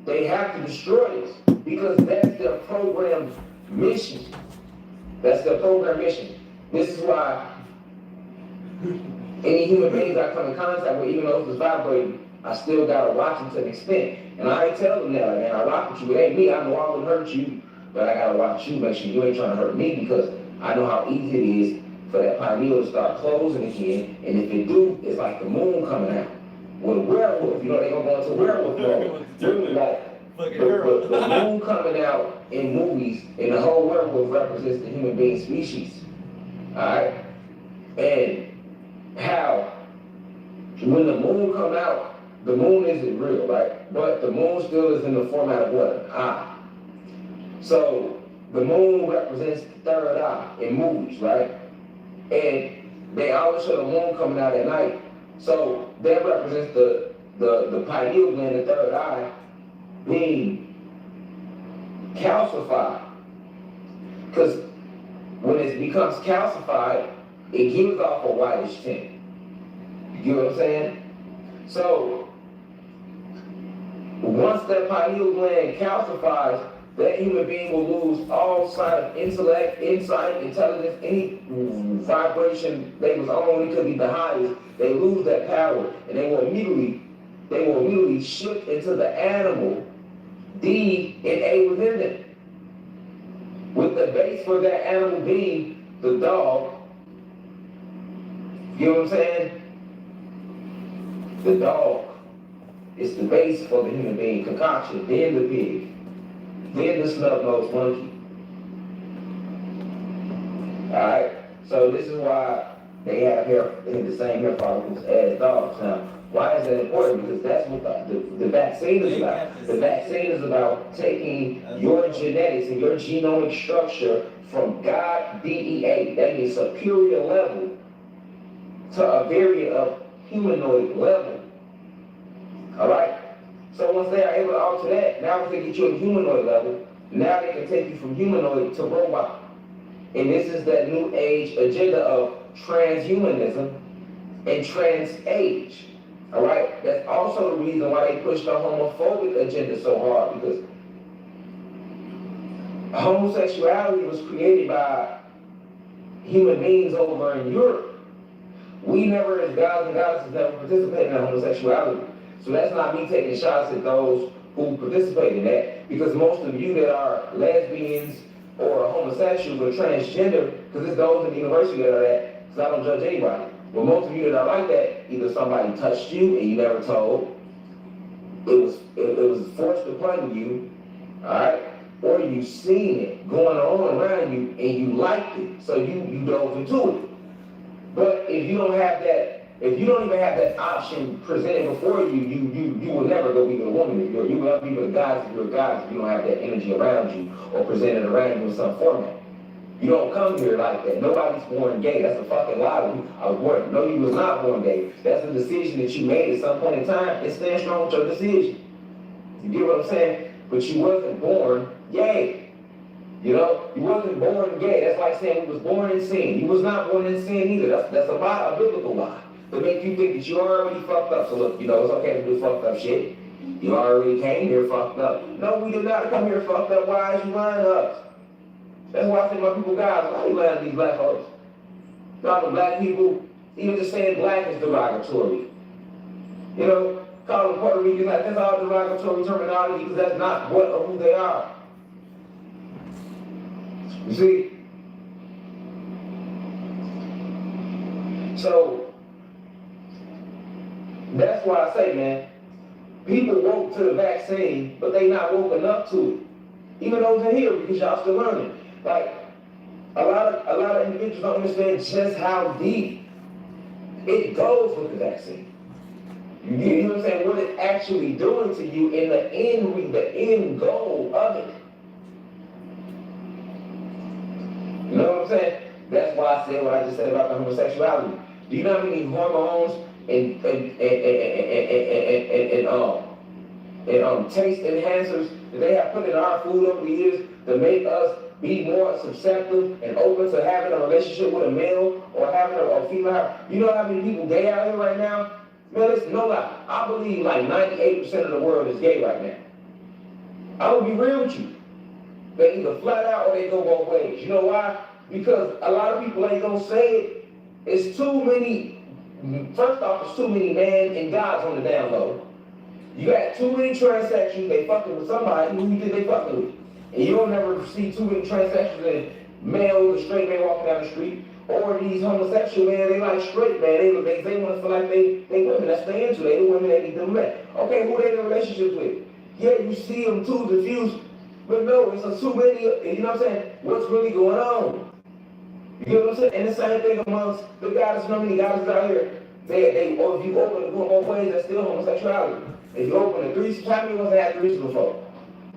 they have to destroy us, because that's their programmed mission. That's their programmed mission. This is why any human beings I come in contact with, even though it's vibrating, I still gotta watch them to an extent. And I ain't tell them that, like, man, I rock with you. It ain't me. I know I would hurt you, but I gotta watch you, make sure you ain't trying to hurt me, because I know how easy it is for that pineal to start closing again. And if it do, it's like the moon coming out. With a werewolf, you know, they gonna go into werewolf mode. Like the moon coming out in movies, and the whole werewolf represents the human being species. Alright? And how when the moon come out, the moon isn't real, right? But the moon still is in the format of what? An eye. So the moon represents the third eye in movies, right? And they always show the moon coming out at night. So that represents the pineal gland, the third eye, being calcified. Because when it becomes calcified, it gives off a whitish tint. You get what I'm saying? So once that pineal gland calcifies, that human being will lose all sight of intellect, insight, intelligence, any vibration they was on. It could be the highest. They lose that power, and they will immediately shift into the animal D and A within them. With the base for that animal being the dog. You know what I'm saying? The dog is the base for the human being concoction, then the pig, then the snub-nosed monkey. Alright? So this is why they have the same hair follicles as dogs. Now, why is that important? Because that's what the vaccine is about. The vaccine is about taking your genetics and your genomic structure from God DEA, that means superior level, to a variant of humanoid level. All right? So once they are able to alter that, now once they get you a humanoid level, now they can take you from humanoid to robot. And this is that new age agenda of transhumanism and trans age. All right? That's also the reason why they push the homophobic agenda so hard, because homosexuality was created by human beings over in Europe. We never, as gods and goddesses, never participated in homosexuality. So that's not me taking shots at those who participate in that, because most of you that are lesbians or homosexuals or transgender, because it's those in the university that are that, because I don't judge anybody. But most of you that are like that, either somebody touched you and you never told, it was forced upon you, all right, or you seen it going on around you and you liked it, so you dove into it. But if you don't have that, if you don't even have that option presented before you, you will never go be with a woman. You will never be with a guy if you're a guy if you don't have that energy around you or presented around you in some format. You don't come here like that. Nobody's born gay. That's a fucking lie. I was born. No, you was not born gay. That's a decision that you made at some point in time, and stand strong with your decision. You get what I'm saying? But you wasn't born gay. You know, you wasn't born gay. That's like saying you was born in sin. You was not born in sin either. That's a lie, a biblical lie. To make you think that you already fucked up. So look, you know, it's okay to do fucked up shit. You already came here fucked up. No, we did not come here fucked up. Why is you lying to us? That's why I say my people, guys, why you lying to these black folks? Calling black people, even just saying black is derogatory. You know, calling Puerto Ricans, like, that's all derogatory terminology, because that's not what or who they are. You see? So, that's why I say, man, people woke to the vaccine, but they not woken up to it. Even those in here, because y'all still learning. Like, a lot of individuals don't understand just how deep it goes with the vaccine. You know what I'm saying? What it's actually doing to you in the end goal of it. You know what I'm saying? That's why I said what I just said about the homosexuality. Do you know how many hormones and taste enhancers that they have put in our food over the years to make us be more susceptible and open to having a relationship with a male or having a female? You know how many people gay out here right now? Man, listen, no lie. I believe like 98% of the world is gay right now. I'm gonna be real with you. They either flat out or they go both ways. You know why? Because a lot of people ain't gonna say it. It's too many, first off, it's too many men and gods on the down low. You got too many transsexuals, they fucking with somebody who you think they fucking with. And you don't ever see too many transsexuals and males, a straight man walking down the street. Or these homosexual men, they like straight man. They want to feel like they women. That's they into. They the women they need them men. Okay, who they in relationships with? Yeah, you see them too diffused. But no, it's too many, you know what I'm saying? What's really going on? You know what I'm saying? And the same thing amongst the guys, how many guys out here, or if you open the door both ways, that's still homosexuality. If you open a threesome, how many of us had threesome before?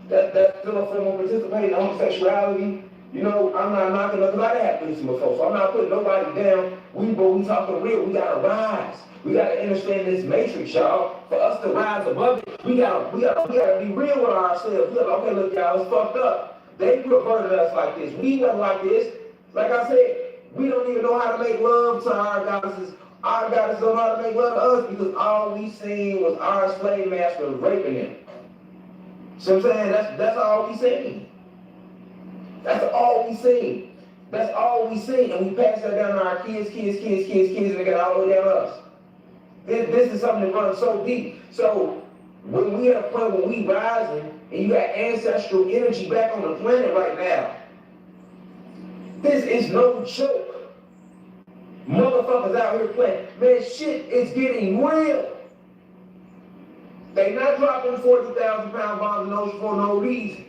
That's still a form of participating in homosexuality. You know, I'm not knocking up, because I didn't have threesome before, so I'm not putting nobody down. We talking real, we gotta rise. We gotta understand this matrix, y'all. For us to rise above it, we gotta be real with ourselves. Look, okay, look, y'all, it's fucked up. They perverted us like this. We wasn't like this. Like I said, we don't even know how to make love to our goddesses. Our goddesses don't know how to make love to us, because all we seen was our slave masters raping them. So I'm saying, that's all we seen. That's all we seen. That's all we seen. And we pass that down to our kids, and they get all the way down to us. This is something that runs so deep. So when we at a point when we rising, and you got ancestral energy back on the planet right now, this is no joke. Motherfuckers out here playing. Man, shit is getting real. They not dropping 40,000-pound bombs in those for no reason.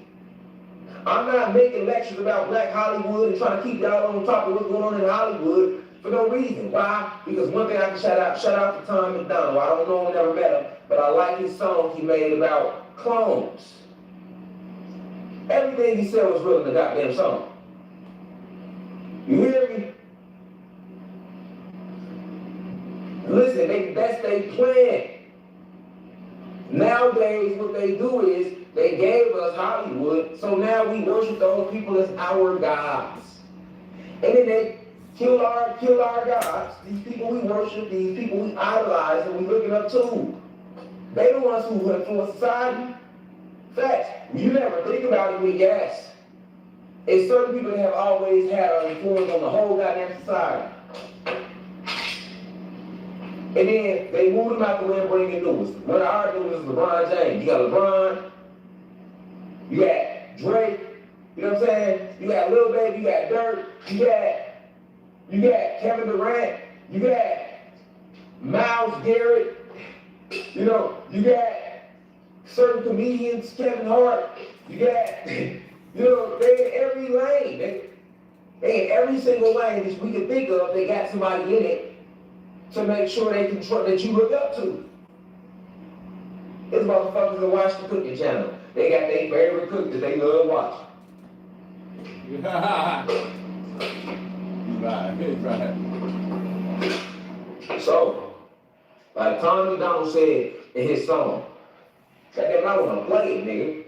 I'm not making lectures about Black Hollywood and trying to keep y'all on top of what's going on in Hollywood for no reason. Why? Because one thing I can shout out to Tom McDonald. I don't know him, never met him, but I like his song he made about clones. Everything he said was real in the goddamn song. You hear me? Listen, that's they plan. Nowadays, what they do is they gave us Hollywood, so now we worship those people as our gods. And then they kill our gods. These people we worship, these people we idolize, and we looking up to. They the ones who influence society. Facts. You never think about it with gas. It's certain people that have always had an influence on the whole goddamn society. And then they moved them out the way and bring in new ones. One of our new ones is LeBron James. You got LeBron, you got Drake, you know what I'm saying? You got Lil Baby, you got Dirt, you got Kevin Durant, you got Miles Garrett, you know, you got certain comedians, Kevin Hart, you got, you know, they in every lane. They in every single lane that we can think of, they got somebody in it to make sure they control that you look up to. It's motherfuckers that watch the cooking channel. They got their favorite cook that they love watching. Right. So, like Tommy Donald said in his song, that I want to play it, nigga.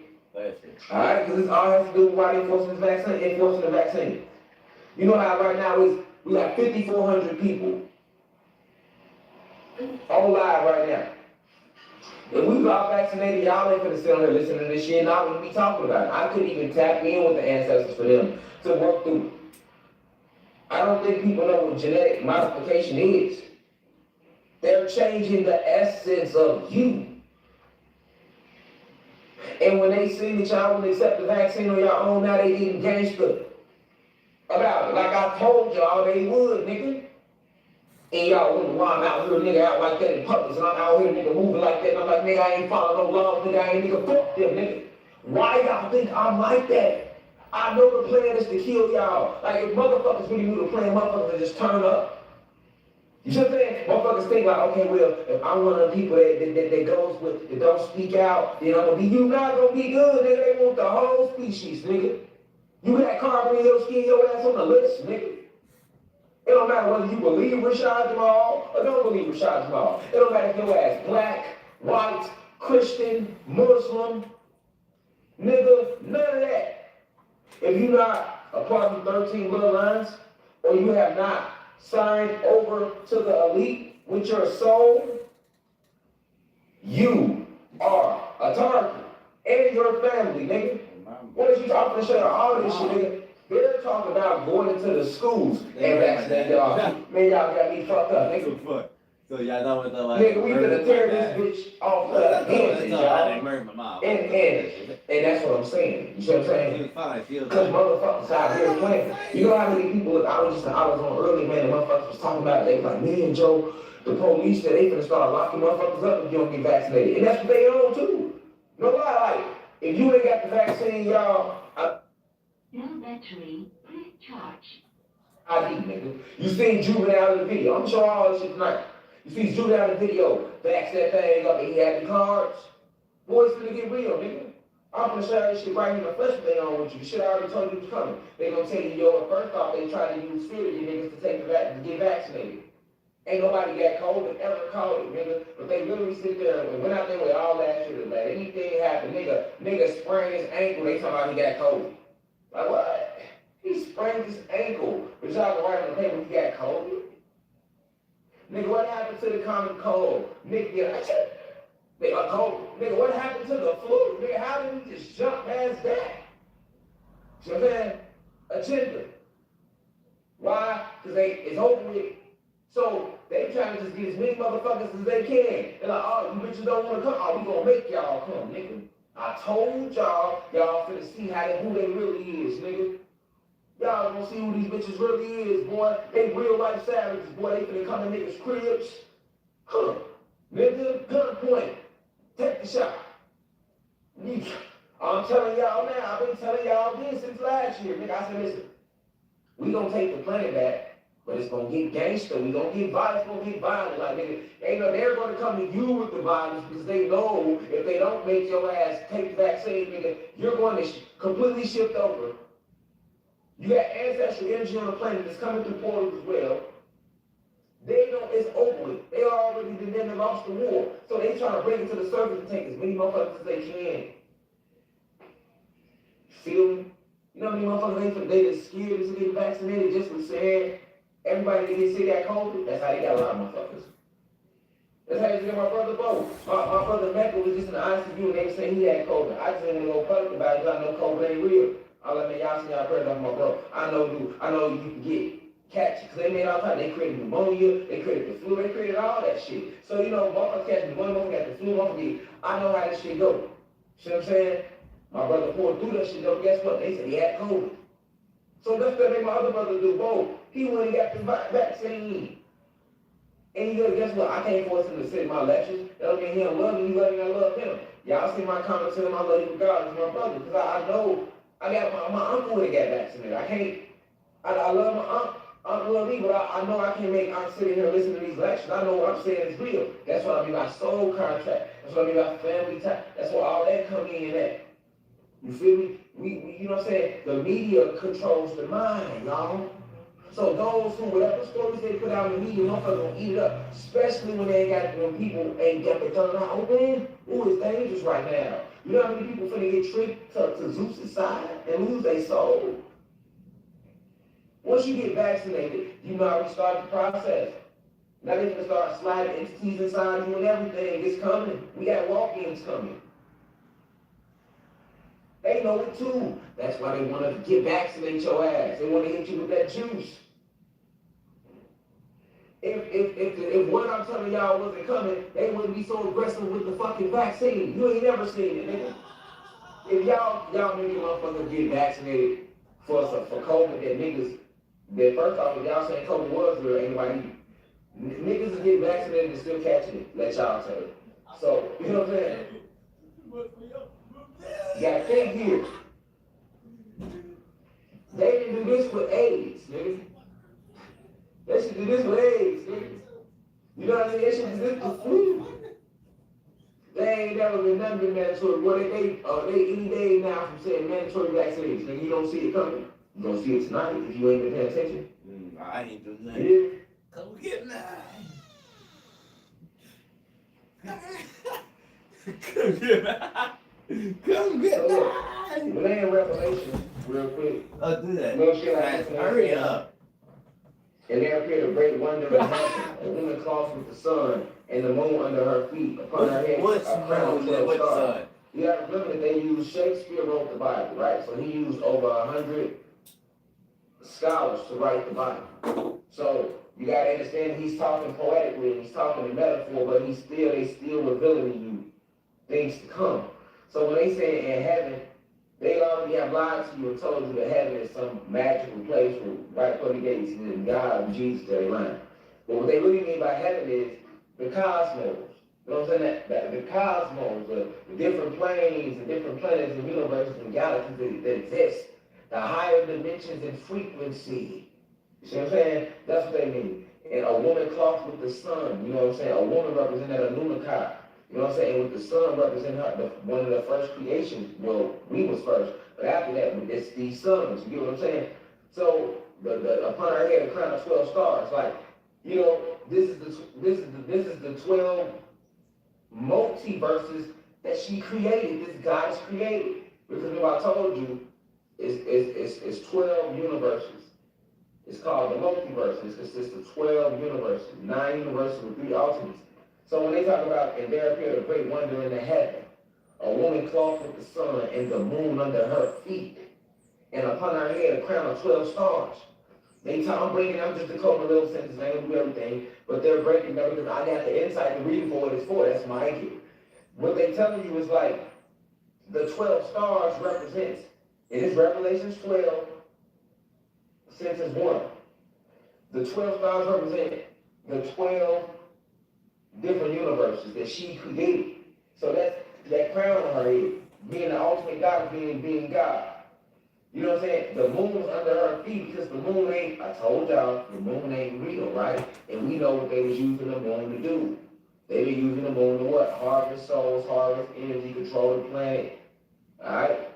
Alright, because this all has to do with why they're enforcing the vaccine. You know how right now we got 5,400 people on live right now. If we got vaccinated, y'all ain't gonna sit on here listening to this shit and I wouldn't be talking about it. I couldn't even tap in with the ancestors for them to work through. I don't think people know what genetic modification is. They're changing the essence of you. And when they see that y'all wouldn't accept the vaccine on your own, now they getting gangster about it. Like I told y'all they would, nigga. And y'all wonder why I'm out here, nigga, out like that in public, and I'm out here, nigga, moving like that, and I'm like, nigga, I ain't following no laws, nigga, I ain't nigga, fuck them, nigga. Why y'all think I'm like that? I know the plan is to kill y'all. Like, if motherfuckers really knew the plan, motherfuckers would just turn up. You see what I'm saying? Motherfuckers think like, okay, well, if I'm one of the people that goes with, that don't speak out, then I'm gonna be, you not gonna be good, nigga. They want the whole species, nigga. You got carbon in your skin, your ass on the list, nigga. It don't matter whether you believe Rashad Jamal or don't believe Rashad Jamal. It don't matter if your ass black, white, Christian, Muslim, nigga, none of that. If you're not a part of the 13 bloodlines, or you have not signed over to the elite with your soul, you are a target. And your family, nigga. What is you talking to share all this shit, nigga? They're talking about going into the schools and vaccinating y'all. Man, y'all got me fucked up, nigga. So y'all know what the like. Nigga, we finna tear this bitch off the hinges, y'all. I didn't murder my mom. And that's what I'm saying. You see what I'm saying? Because motherfuckers out here playing. You know how many people I was on early, man, and motherfuckers was talking about it. They was like, me and Joe, the police said they finna start locking motherfuckers up if you don't get vaccinated. And that's what they on too. No lie, like, if you ain't got the vaccine, y'all, No battery, please charge. ID, nigga. You seen Juvenile in the video. I'm sure all this shit tonight. You see Juvenile in the video. Vax that thing up and he had the cards. Boy, it's gonna get real, nigga. I'm gonna share this shit right here in the flesh thing on with you. The shit I already told you was coming. They gonna tell you, yo, first off, they try to use fear of you niggas to take the to get vaccinated. Ain't nobody got COVID, ever caught it, nigga. But they literally sit there and went out there with all that shit about anything happened. Nigga sprained his ankle, they talking about he got COVID. Like what? He sprained his ankle. But y'all can write on the paper he got COVID. Nigga, what happened to the common cold? Nigga, a cold. Nigga, what happened to the flu? Nigga, how did we just jump past that? You know what I'm saying? Agenda. Why? Because it's over with. So they trying to just get as many motherfuckers as they can. They're like, oh, you bitches don't want to come. Oh, we gonna make y'all come, nigga. I told y'all finna see who they really is, nigga. Y'all gonna see who these bitches really is, boy. They real life savages, boy. They finna come in niggas' cribs. Huh. Nigga, gunpoint. Take the shot. I'm telling y'all now, I've been telling y'all this since last year, nigga. I said, listen, we gonna take the planet back. But it's gonna get gangster. We gonna get violent. It's gonna get violent. Like nigga, they're gonna come to you with the violence because they know if they don't make your ass take the vaccine, nigga, you're going to completely shift over. You got ancestral energy on the planet that's coming through portals as well. They know it's over with. They already then lost the war. So they trying to bring it to the surface and take as many motherfuckers as they can. Feel me? You know how many motherfuckers they just scared to get vaccinated just for saying everybody that gets sick got COVID? That's how they got a lot of motherfuckers. That's how they get my brother Bo. My brother Mecca was just in the ICU and they were saying he had COVID. I just didn't go public about it because I know COVID ain't real. I let me y'all see y'all prayers off my bro. I know you can catch it. Cause they made all time. They created pneumonia, they created the flu, they created all that shit. So you know, motherfuckers catch pneumonia, motherfuckers got the flu, motherfuckers. I know how this shit go. See what I'm saying? My brother poured through that shit though. Guess what? They said he had COVID. So that's what made my other brother do. Bo, he went and got the vaccine. And he goes, guess what? I can't force him to sit in my lectures. That don't mean he don't love me. He love me, I love him. Y'all see my comments to him, I love you regardless, my brother. Because I know I got my uncle that got vaccinated. I love my aunt. Aunt love me, but I know I can't make aunt sit here and listen to these lectures. I know what I'm saying is real. That's what I mean by soul contract. That's what I mean by family time. That's what all that come in at. You feel me? We you know what I'm saying? The media controls the mind, y'all. So those who, whatever stories they put out in the media, motherfuckers gonna eat it up. Especially when they ain't got, when people ain't got their tongue out. Oh man, ooh, it's dangerous right now. You know how many people finna get tricked to Zeus' side and lose their soul? Once you get vaccinated, you know how we start the process. Now they're gonna start sliding entities inside you and everything. It's coming. We got walk-ins coming. They know it too. That's why they want to get vaccinate your ass. They want to hit you with that juice. If what I'm telling y'all wasn't coming, they wouldn't be so aggressive with the fucking vaccine. You ain't never seen it, nigga. If y'all niggas motherfuckers get vaccinated for COVID, that first off, if y'all saying COVID was real, ain't nobody, niggas is getting vaccinated and still catching it. Let y'all tell it. So, you know what I'm saying? You gotta think here. They didn't do this with AIDS, nigga. They should do this with AIDS, nigga. You know what I mean? They should do this with flu. They ain't never been nothing been mandatory. What they any day now from saying mandatory vaccines. Nigga, you don't see it coming. You gonna see it tonight if you ain't been paying attention. I ain't doing nothing. Yeah. Come get mine. Come get mine. Come get mine. When they in Revelation, real quick. Oh, do that. Little shit like this. Hurry up. And there appeared a great wonder in heaven, a woman clothed with the sun, and the moon under her feet, upon her head What's a crown of 12 what's stars. You have to remember that they used, Shakespeare wrote the Bible, right? So he used over 100 scholars to write the Bible. So you gotta understand he's talking poetically and he's talking in metaphor, but they still revealing to you things to come. So when they say in heaven, they already have lied to you and told you that heaven is some magical place right before the gates and God and Jesus are lying. But what they really mean by heaven is the cosmos. You know what I'm saying? That the cosmos, the different planes and different planets and universes and galaxies that exist. The higher dimensions and frequency. You see what I'm saying? That's what they mean. And a woman clothed with the sun. You know what I'm saying? A woman represented a lunacar. You know what I'm saying? And with the sun representing one of the first creations. Well, we was first, but after that, it's these suns. You get what I'm saying? So upon her head a crown of 12 stars. Like, you know, this is the 12 multiverses that she created. This God has created. Because what I told you, it's 12 universes. It's called the multiverse. It consists of 12 universes, 9 universes with 3 alternates. So when they talk about, and there appeared a great wonder in the heaven, a woman clothed with the sun and the moon under her feet, and upon her head a crown of 12 stars. I'm breaking down just a couple of little sentences, I ain't gonna do everything, but they're breaking down because I got the insight to read for what it's for. That's my IQ. What they telling you is like, the 12 stars represents, it is Revelations 12, sentence 1. The 12 stars represent the 12 different universes that she created. So that's that crown on her head, being the ultimate God, being God. You know what I'm saying? The moon's under her feet because the moon ain't, I told y'all, the moon ain't real, right? And we know what they was using the moon to do. They were using the moon to what? Harvest souls, harvest energy, control the planet. Alright?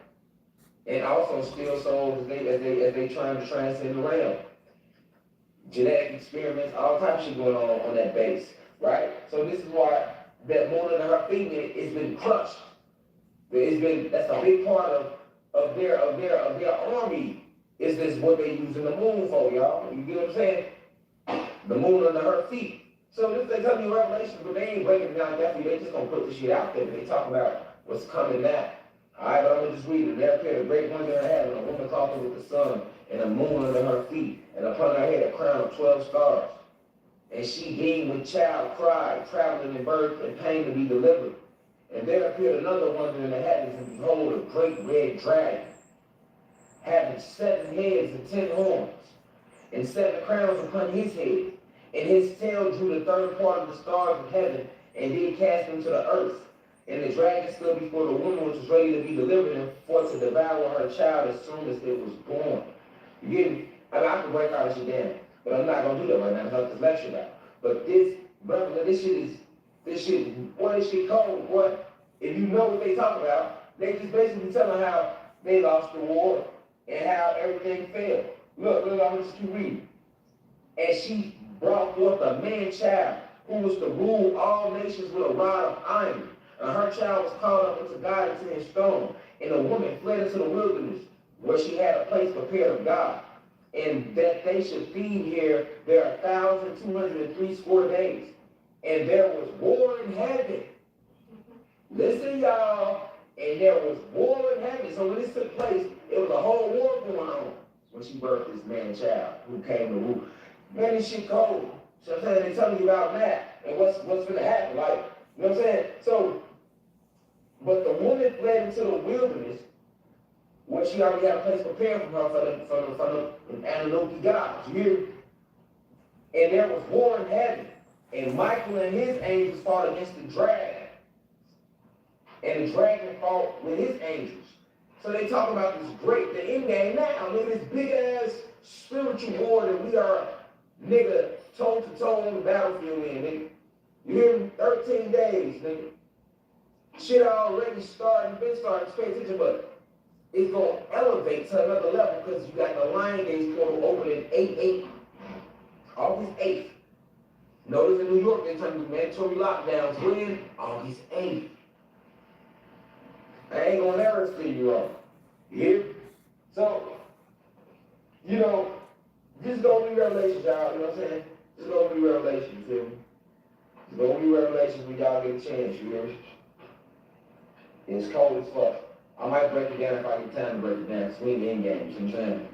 And also steal souls as they trying to transcend the realm. genetic experiments, all types of shit going on that base, right? So this is why that moon under her feet has been crushed. That's a big part of their army. Is this what they using the moon for, y'all? You get what I'm saying? The moon under her feet. So this they tell you Revelation, but they ain't breaking it down definitely. They just gonna put the shit out there. They talk about what's coming now. Alright, but I'm gonna just read it. There appeared a great wonder in heaven, a woman talking with the sun, and a moon under her feet, and upon her head a crown of 12 stars. And she being with child cried, traveling in birth and pain to be delivered. And there appeared another wonder in the heavens, and behold, a great red dragon, having 7 heads and 10 horns, and 7 crowns upon his head. And his tail drew the third part of the stars of heaven, and did cast them to the earth. And the dragon stood before the woman which was ready to be delivered, and for to devour her child as soon as it was born. You get me? I mean, I can break all this shit down, but I'm not gonna do that right now. That's this lecture about. But brother, this shit, what is shit cold, boy? If you know what they talk about, they just basically telling how they lost the war and how everything failed. Look, I'm gonna just keep reading. And she brought forth a man child who was to rule all nations with a rod of iron. And her child was caught up into God into his stone. And the woman fled into the wilderness, where she had a place prepared of God. And that they should feed here there 1,203 square days. And there was war in heaven. Listen, y'all. And there was war in heaven. So when this took place, it was a whole war going on when she birthed this man child who came to rule. Man, this shit cold. So I'm saying, they telling you about that and what's gonna happen. Like, you know what I'm saying? So, but the woman fled into the wilderness where she already had a place prepared for her from the Anunnaki gods. You hear? And there was war in heaven. And Michael and his angels fought against the dragon. And the dragon fought with his angels. So they talk about this the end game now. I mean, this big ass spiritual war that we are, nigga, toe to toe on the battlefield in, nigga. You hear me? 13 days, nigga. Shit already started, been started, pay attention, but it's gonna elevate to another level because you got the Lion Gates portal open in 8/8, August 8th. Notice in New York they're trying to do mandatory lockdowns when? August 8th. I ain't gonna never steer you wrong. You hear? So, you know, this is gonna be revelations, y'all, you know what I'm saying? This is gonna be revelations, you feel me? It's gonna be revelations when y'all get a chance, you hear me? It's cold as fuck. I might break it down if I get time to break it down. Swing in games, you know what I'm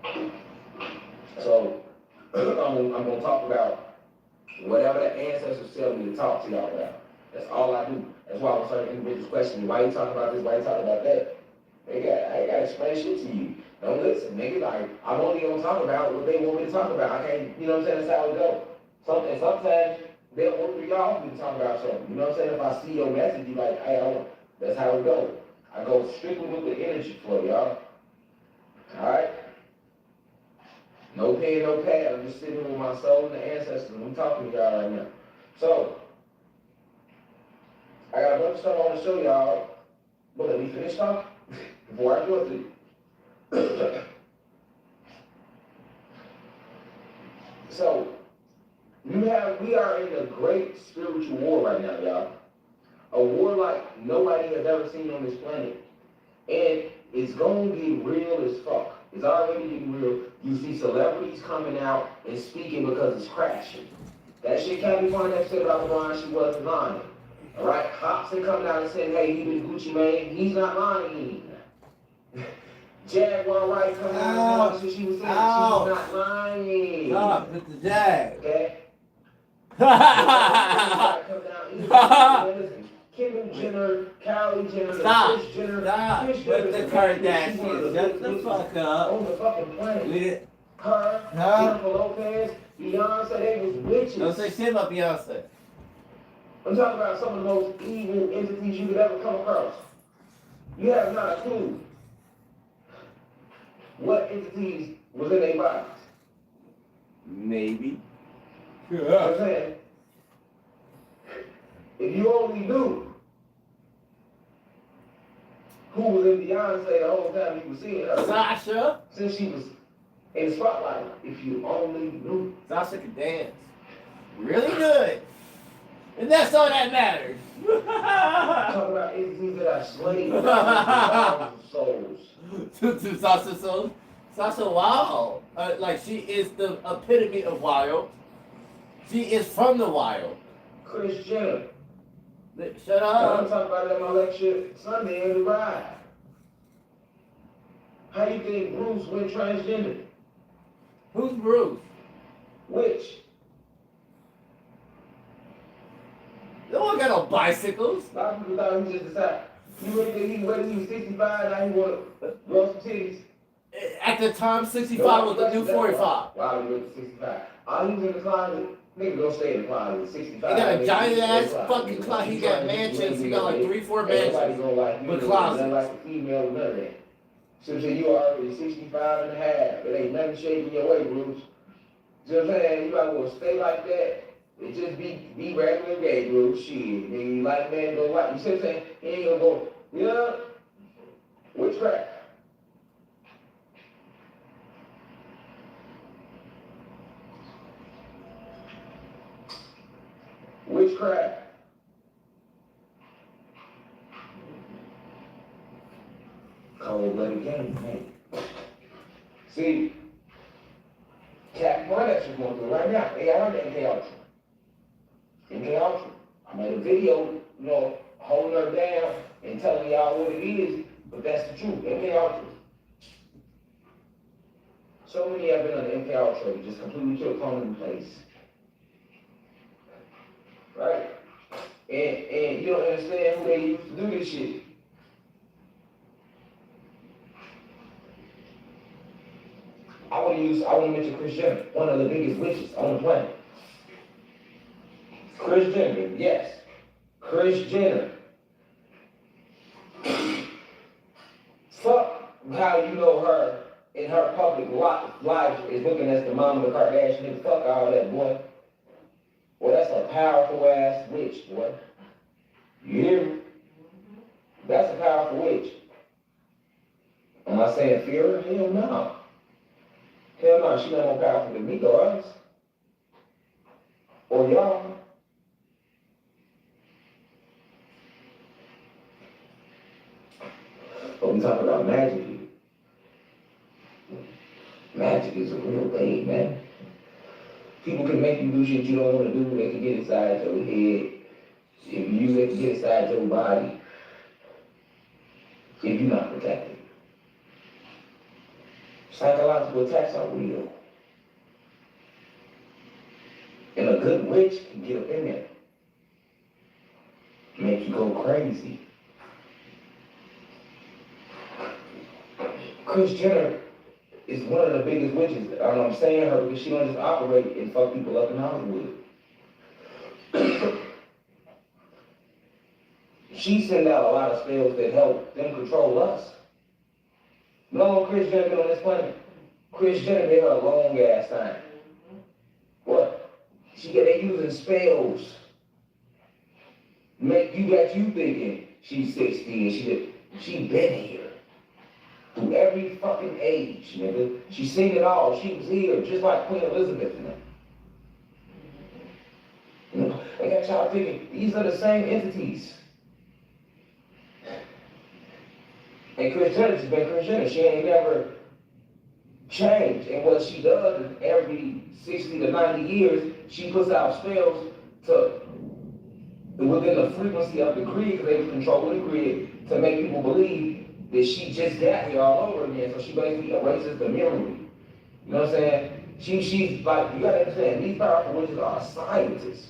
saying? So, I'm gonna talk about whatever the ancestors tell me to talk to y'all about. That's all I do. That's why I was starting individuals questioning, why you talking about this, why you talking about that? I ain't gotta explain shit to you. Don't listen, nigga. Like, I'm only gonna talk about what they want me to talk about. I can't, you know what I'm saying? That's how it goes. Sometimes they'll order y'all to talk about something. You know what I'm saying? If I see your message, you like, hey, that's how it goes. I go strictly with the energy flow, y'all. Alright? No pen, no pad. I'm just sitting with my soul and the ancestors, and I'm talking to y'all right now. So, I got a bunch of stuff I want to show y'all. But let me finish talking before I go through. So, we are in a great spiritual war right now, y'all. A war like nobody has ever seen on this planet. And it's going to get real as fuck. It's already getting real. You see celebrities coming out and speaking because it's crashing. That shit can't be funny. That shit about lying, she wasn't lying. Alright? Hobson coming out and saying, hey, he been Gucci Mane. He's not lying. Jaguar Wright coming out and saying she was saying she's not lying. Stop with the Jag. Okay? Kendall Jenner, Kylie Jenner, Stop. Kris Jenner, Stop Kris with Jenner, the Kardashians. Shut the fuck up. on the fucking planet. We- Her, Huh? Jennifer Lopez, Beyonce, they was witches. Don't say shit about Beyonce. I'm talking about some of the most evil entities you could ever come across. You have not a clue what entities was in their bodies. Maybe. You know what I'm saying? If you only knew who was in Beyonce the whole time you was seeing her. Sasha. Since she was in the spotlight. If you only knew. Sasha can dance. Really good. And that's all that matters. Talk about entities that are slaves to souls. To Sasha Soul. Sasha Wild. Like she is the epitome of wild. She is from the wild. Chris Jenner. Shut I'm up. talking about it in my lecture Sunday in the ride. How you think Bruce went transgender? Who's Bruce? Which? No one got no bicycles. A lot of people thought he just decided. You really think he waited he was 65 now he want to grow some titties? At the time, 65 was the new 45. Wow, you went to 65. All he was in the closet, nigga don't stay in the closet. 65. He got a giant ass fucking closet. He got mansions. He got like 3-4 mansions with closets. Like a female, none of that. So you are already 65 and a half. It ain't nothing shaking your way, Bruce. You know what I'm saying? You gotta go stay like that. It just be regular gay, Bruce. Shit. Nigga, you like man, go like. You see what I'm saying? He ain't gonna go, yeah, witchcraft. Witchcraft. Cold-blooded game, man. See, Cap Money is going through right now. They are the MK Ultra. MK Ultra. I made a video, holding her down and telling y'all what it is, but that's the truth. MK Ultra. So many have been on the MK Ultra, just completely took clone in place. Right? And you don't understand who they used to do this shit. I want to mention Kris Jenner, one of the biggest witches on the planet. Kris Jenner, yes. Kris Jenner. Fuck how you know her in her public life is looking as the mom of the Kardashian. Fuck all that, boy. Well, that's a powerful ass witch, boy. You hear me? That's a powerful witch. Am I saying fear her? Hell no. Hell no, she's not more powerful than me or us. Or y'all. But we talking about magic here. Magic is a real thing, man. People can make you do shit you don't want to do. They can get inside your head. If you use it to get inside your body. If you're not protected. Psychological attacks are real. And a good witch can get up in there. Make you go crazy. Kris Jenner is one of the biggest witches. I'm saying her because she don't just operate and fuck people up in Hollywood. She sent out a lot of spells that help them control us. You know how long Kris Jenner been on this planet? Kris Jenner been her a long ass time. What? They using spells. Got you thinking she's 60 and she been here. Through every fucking age, nigga. She seen it all. She was here, just like Queen Elizabeth and them. You know, they got y'all thinking, these are the same entities. And Kris Jenner has been Kris Jenner. She ain't never changed. And what she does is every 60 to 90 years, she puts out spells to, within the frequency of the grid, because they control the grid, to make people believe that she just got here all over again. So she basically erases the memory. You know what I'm saying? She's like, you gotta understand, these powerful witches are scientists.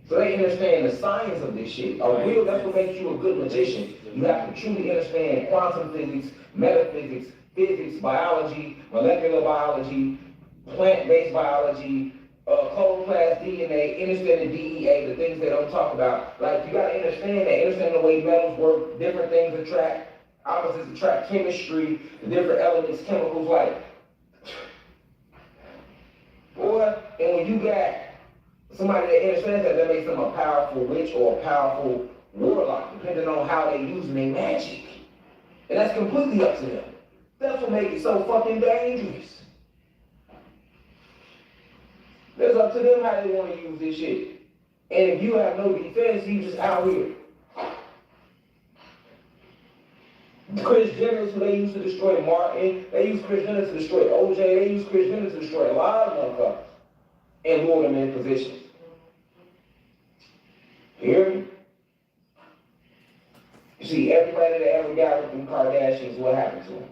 So they understand the science of this shit. That's what makes you a good magician. You have to truly understand quantum physics, metaphysics, physics, biology, molecular biology, plant-based biology, cold class DNA, understanding DEA, the things they don't talk about. Like, you gotta understand that, understand the way metals work, different things attract, opposites attract, chemistry, the different elements, chemicals, like, boy, and when you got somebody that understands that makes them a powerful witch or a powerful warlock, depending on how they using their magic. And that's completely up to them. That's what makes it so fucking dangerous. It's up to them how they want to use this shit. And if you have no defense, you just out here. Chris Jenner, who they used to destroy Martin, they used Chris Jenner to destroy OJ, they used Chris Jenner to destroy a lot of motherfuckers and lure them in positions. You hear me? You see, everybody that ever got with them Kardashians, what happened to them?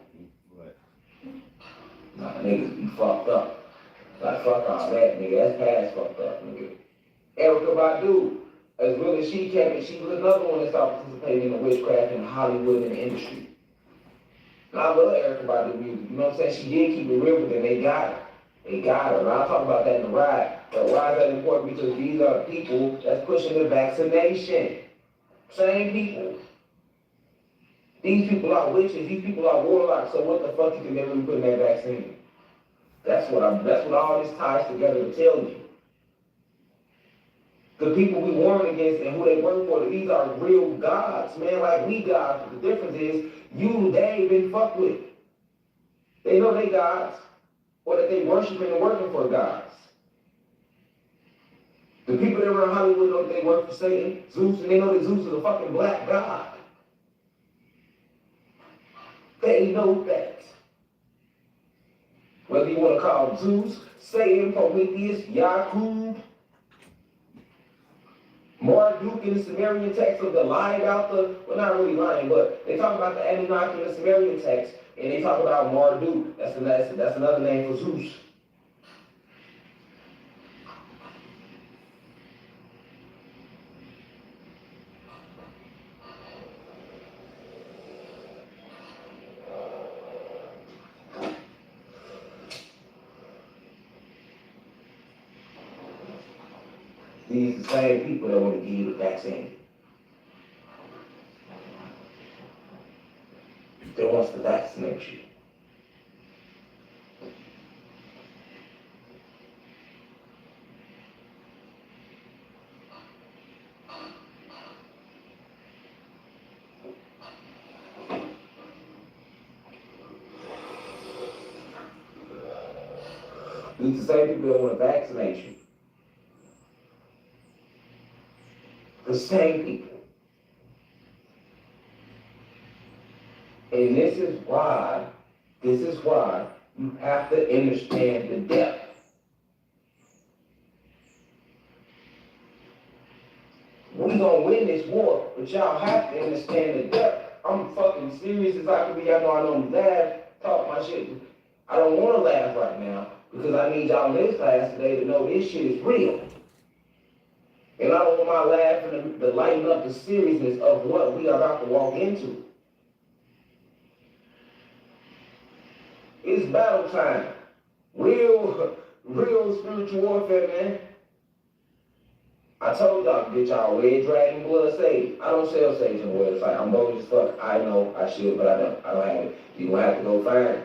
What? Nah, niggas be fucked up. Like, fuck all that, nigga. That's past fucked up, nigga. Erica Badu, as real as she kept it, she was another one that started participating in the witchcraft in Hollywood and the industry. And I love Erica Badu music, you know what I'm saying? She did keep it real, but then they got her. They got her. And I'll talk about that in the ride. But why is that important? Because these are people that's pushing the vaccination. Same people. These people are witches, these people are warlocks, so what the fuck you think they're really putting that vaccine? That's what all this ties together to tell you. The people we warn against and who they work for, these are real gods, man, like we gods. But the difference is, they ain't been fucked with. They know they gods, or that they worshiping and working for gods. The people that run Hollywood know that they work for Satan, Zeus, and they know that Zeus is a fucking black god. They know that. Whether you want to call Zeus, Satan, Prometheus, Yakub, Marduk in the Sumerian text of the lying about the, well, not really lying, but they talk about the Anunnaki in the Sumerian text, and they talk about Marduk. That's another name for Zeus. These are the same people that want to give you the vaccine. They want to vaccinate you. These are the same people that want to vaccinate you. The same people. And this is why you have to understand the depth. We gonna win this war, but y'all have to understand the depth. I'm fucking serious as I can be. I don't laugh, talk my shit. I don't want to laugh right now because I need y'all in this class today to know this shit is real. And I don't want my laughing to lighten up the seriousness of what we are about to walk into. It's battle time. Real spiritual warfare, man. I told y'all to get y'all red dragon blood sage. I don't sell sage on the website. I'm bogus as fuck. I know I should, but I don't. I don't have it. You're gonna have to go find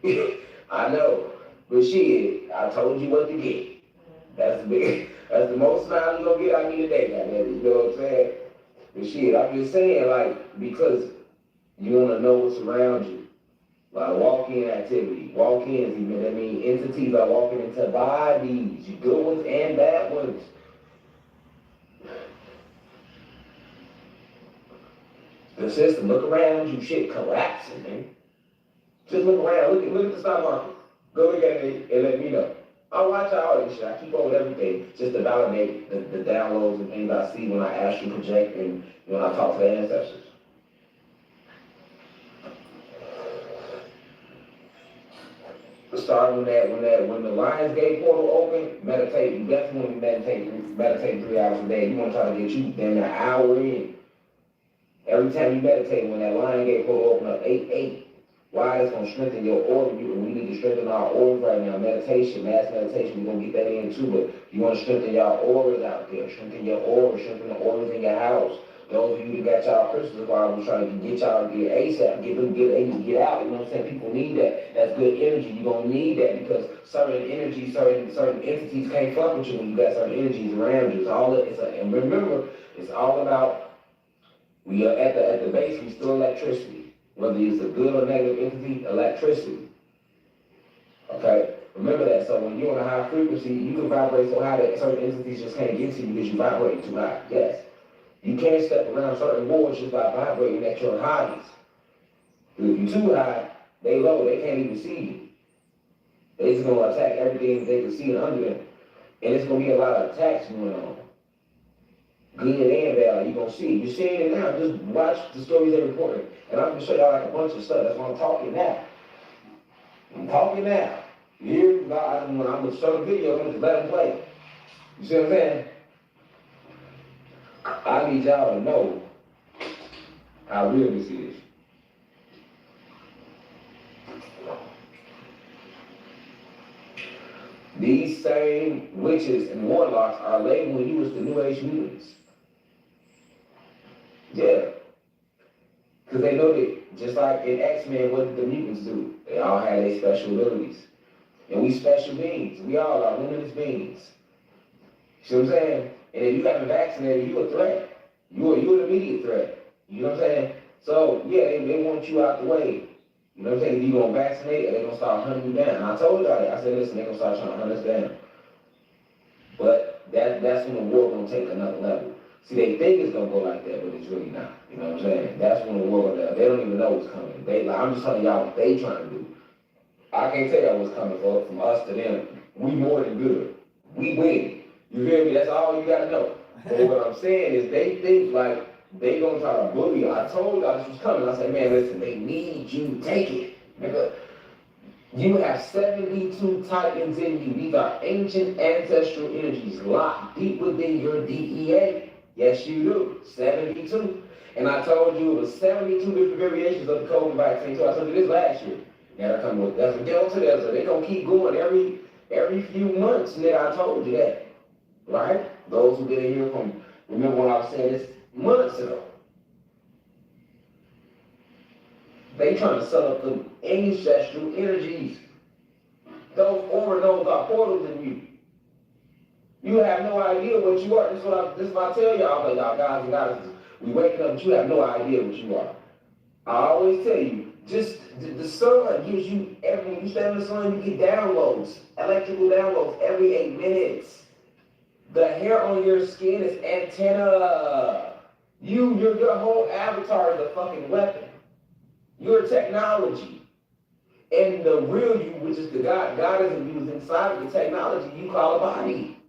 it. I know. But shit, I told you what to get. That's the most smile you're gonna get out of me today, goddamn. You know what I'm saying? But shit, I'm just saying, like, because you wanna know what's around you. Like walk-in activity. Walk-ins, even that mean entities are walking into bodies, good ones and bad ones. The system, look around you, shit collapsing, man. Just look around, look at the stock market. Go look at it and let me know. I watch all this shit. I keep up with everything just to validate the downloads and things I see when I astral project and when I talk to the ancestors. Start when the Lionsgate portal open, meditate. You definitely want to meditate 3 hours a day. You want to try to get you then an hour in. Every time you meditate, when that Lionsgate portal open up, 8-8. Why? It's going to strengthen your organ. We need to strengthen our organs right now. Meditation, mass meditation, we're going to get that in too, but you want to strengthen your auras out there. Strengthen your auras, strengthen the organs in your house. Those of you that got y'all crystals, I was trying to get y'all to get ASAP, get out, you know what I'm saying? People need that. That's good energy. You're going to need that because certain energies, certain entities can't fuck with you when you got certain energies around you. And remember, it's all about, we are at the base, we still electricity. Whether it's a good or negative entity, electricity. Okay? Remember that. So when you're on a high frequency, you can vibrate so high that certain entities just can't get to you because you vibrate too high. Yes. You can't step around certain boards just by vibrating at your highest. If you're too high, they low, they can't even see you. They're just gonna attack everything that they can see under them. And it's gonna be a lot of attacks going on. Good and bad, you're gonna see. You're seeing it now. Just watch the stories they're reporting. And I'm gonna show y'all like a bunch of stuff. That's why I'm talking now. I'm talking now. You hear me? I'm gonna show the video, I'm gonna just let them play. You see what I'm saying? I need y'all to know how real this is. These same witches and warlocks are labeling you as the New Age mutants. Yeah. Because they know that, just like in X-Men, what did the mutants do? They all had their special abilities. And we special beings. We all are luminous beings. See what I'm saying? And if you haven't vaccinated, you a threat. You're an immediate threat. You know what I'm saying? So, yeah, they want you out the way. You know what I'm saying? If you gonna vaccinate, they're gonna start hunting you down. And I told y'all that. I said, listen, they're gonna start trying to hunt us down. But that's when the war gonna take another level. See, they think it's gonna go like that, but it's really not. You know what I'm saying? That's when the war gonna, they don't even know what's coming. I'm just telling y'all what they trying to do. I can't tell y'all what's coming from us to them. We more than good. We win. You hear me? That's all you gotta know. But what I'm saying is they think like they gonna try to bully you. I told y'all this was coming. I said, man, listen, they need you to take it. Nigga, you have 72 titans in you. These are ancient ancestral energies locked deep within your DEA. Yes, you do. 72. And I told you it was 72 different variations of the COVID vaccine. So I told you this last year. Now they're coming with that's a Delta. They're gonna keep going every few months. Nigga, I told you that. Right? Those who didn't hear from, remember when I was saying this months ago. They trying to set up the ancestral energies. Those nodes are portals in you. You have no idea what you are. This is what I tell y'all, like y'all guys and goddesses. We waking up, but you have no idea what you are. I always tell you, just the sun gives you when you stand in the sun, you get downloads, electrical downloads every 8 minutes. The hair on your skin is antenna. Your whole avatar is a fucking weapon. You're technology. And the real you, which is the God is infused inside of the technology you call a body.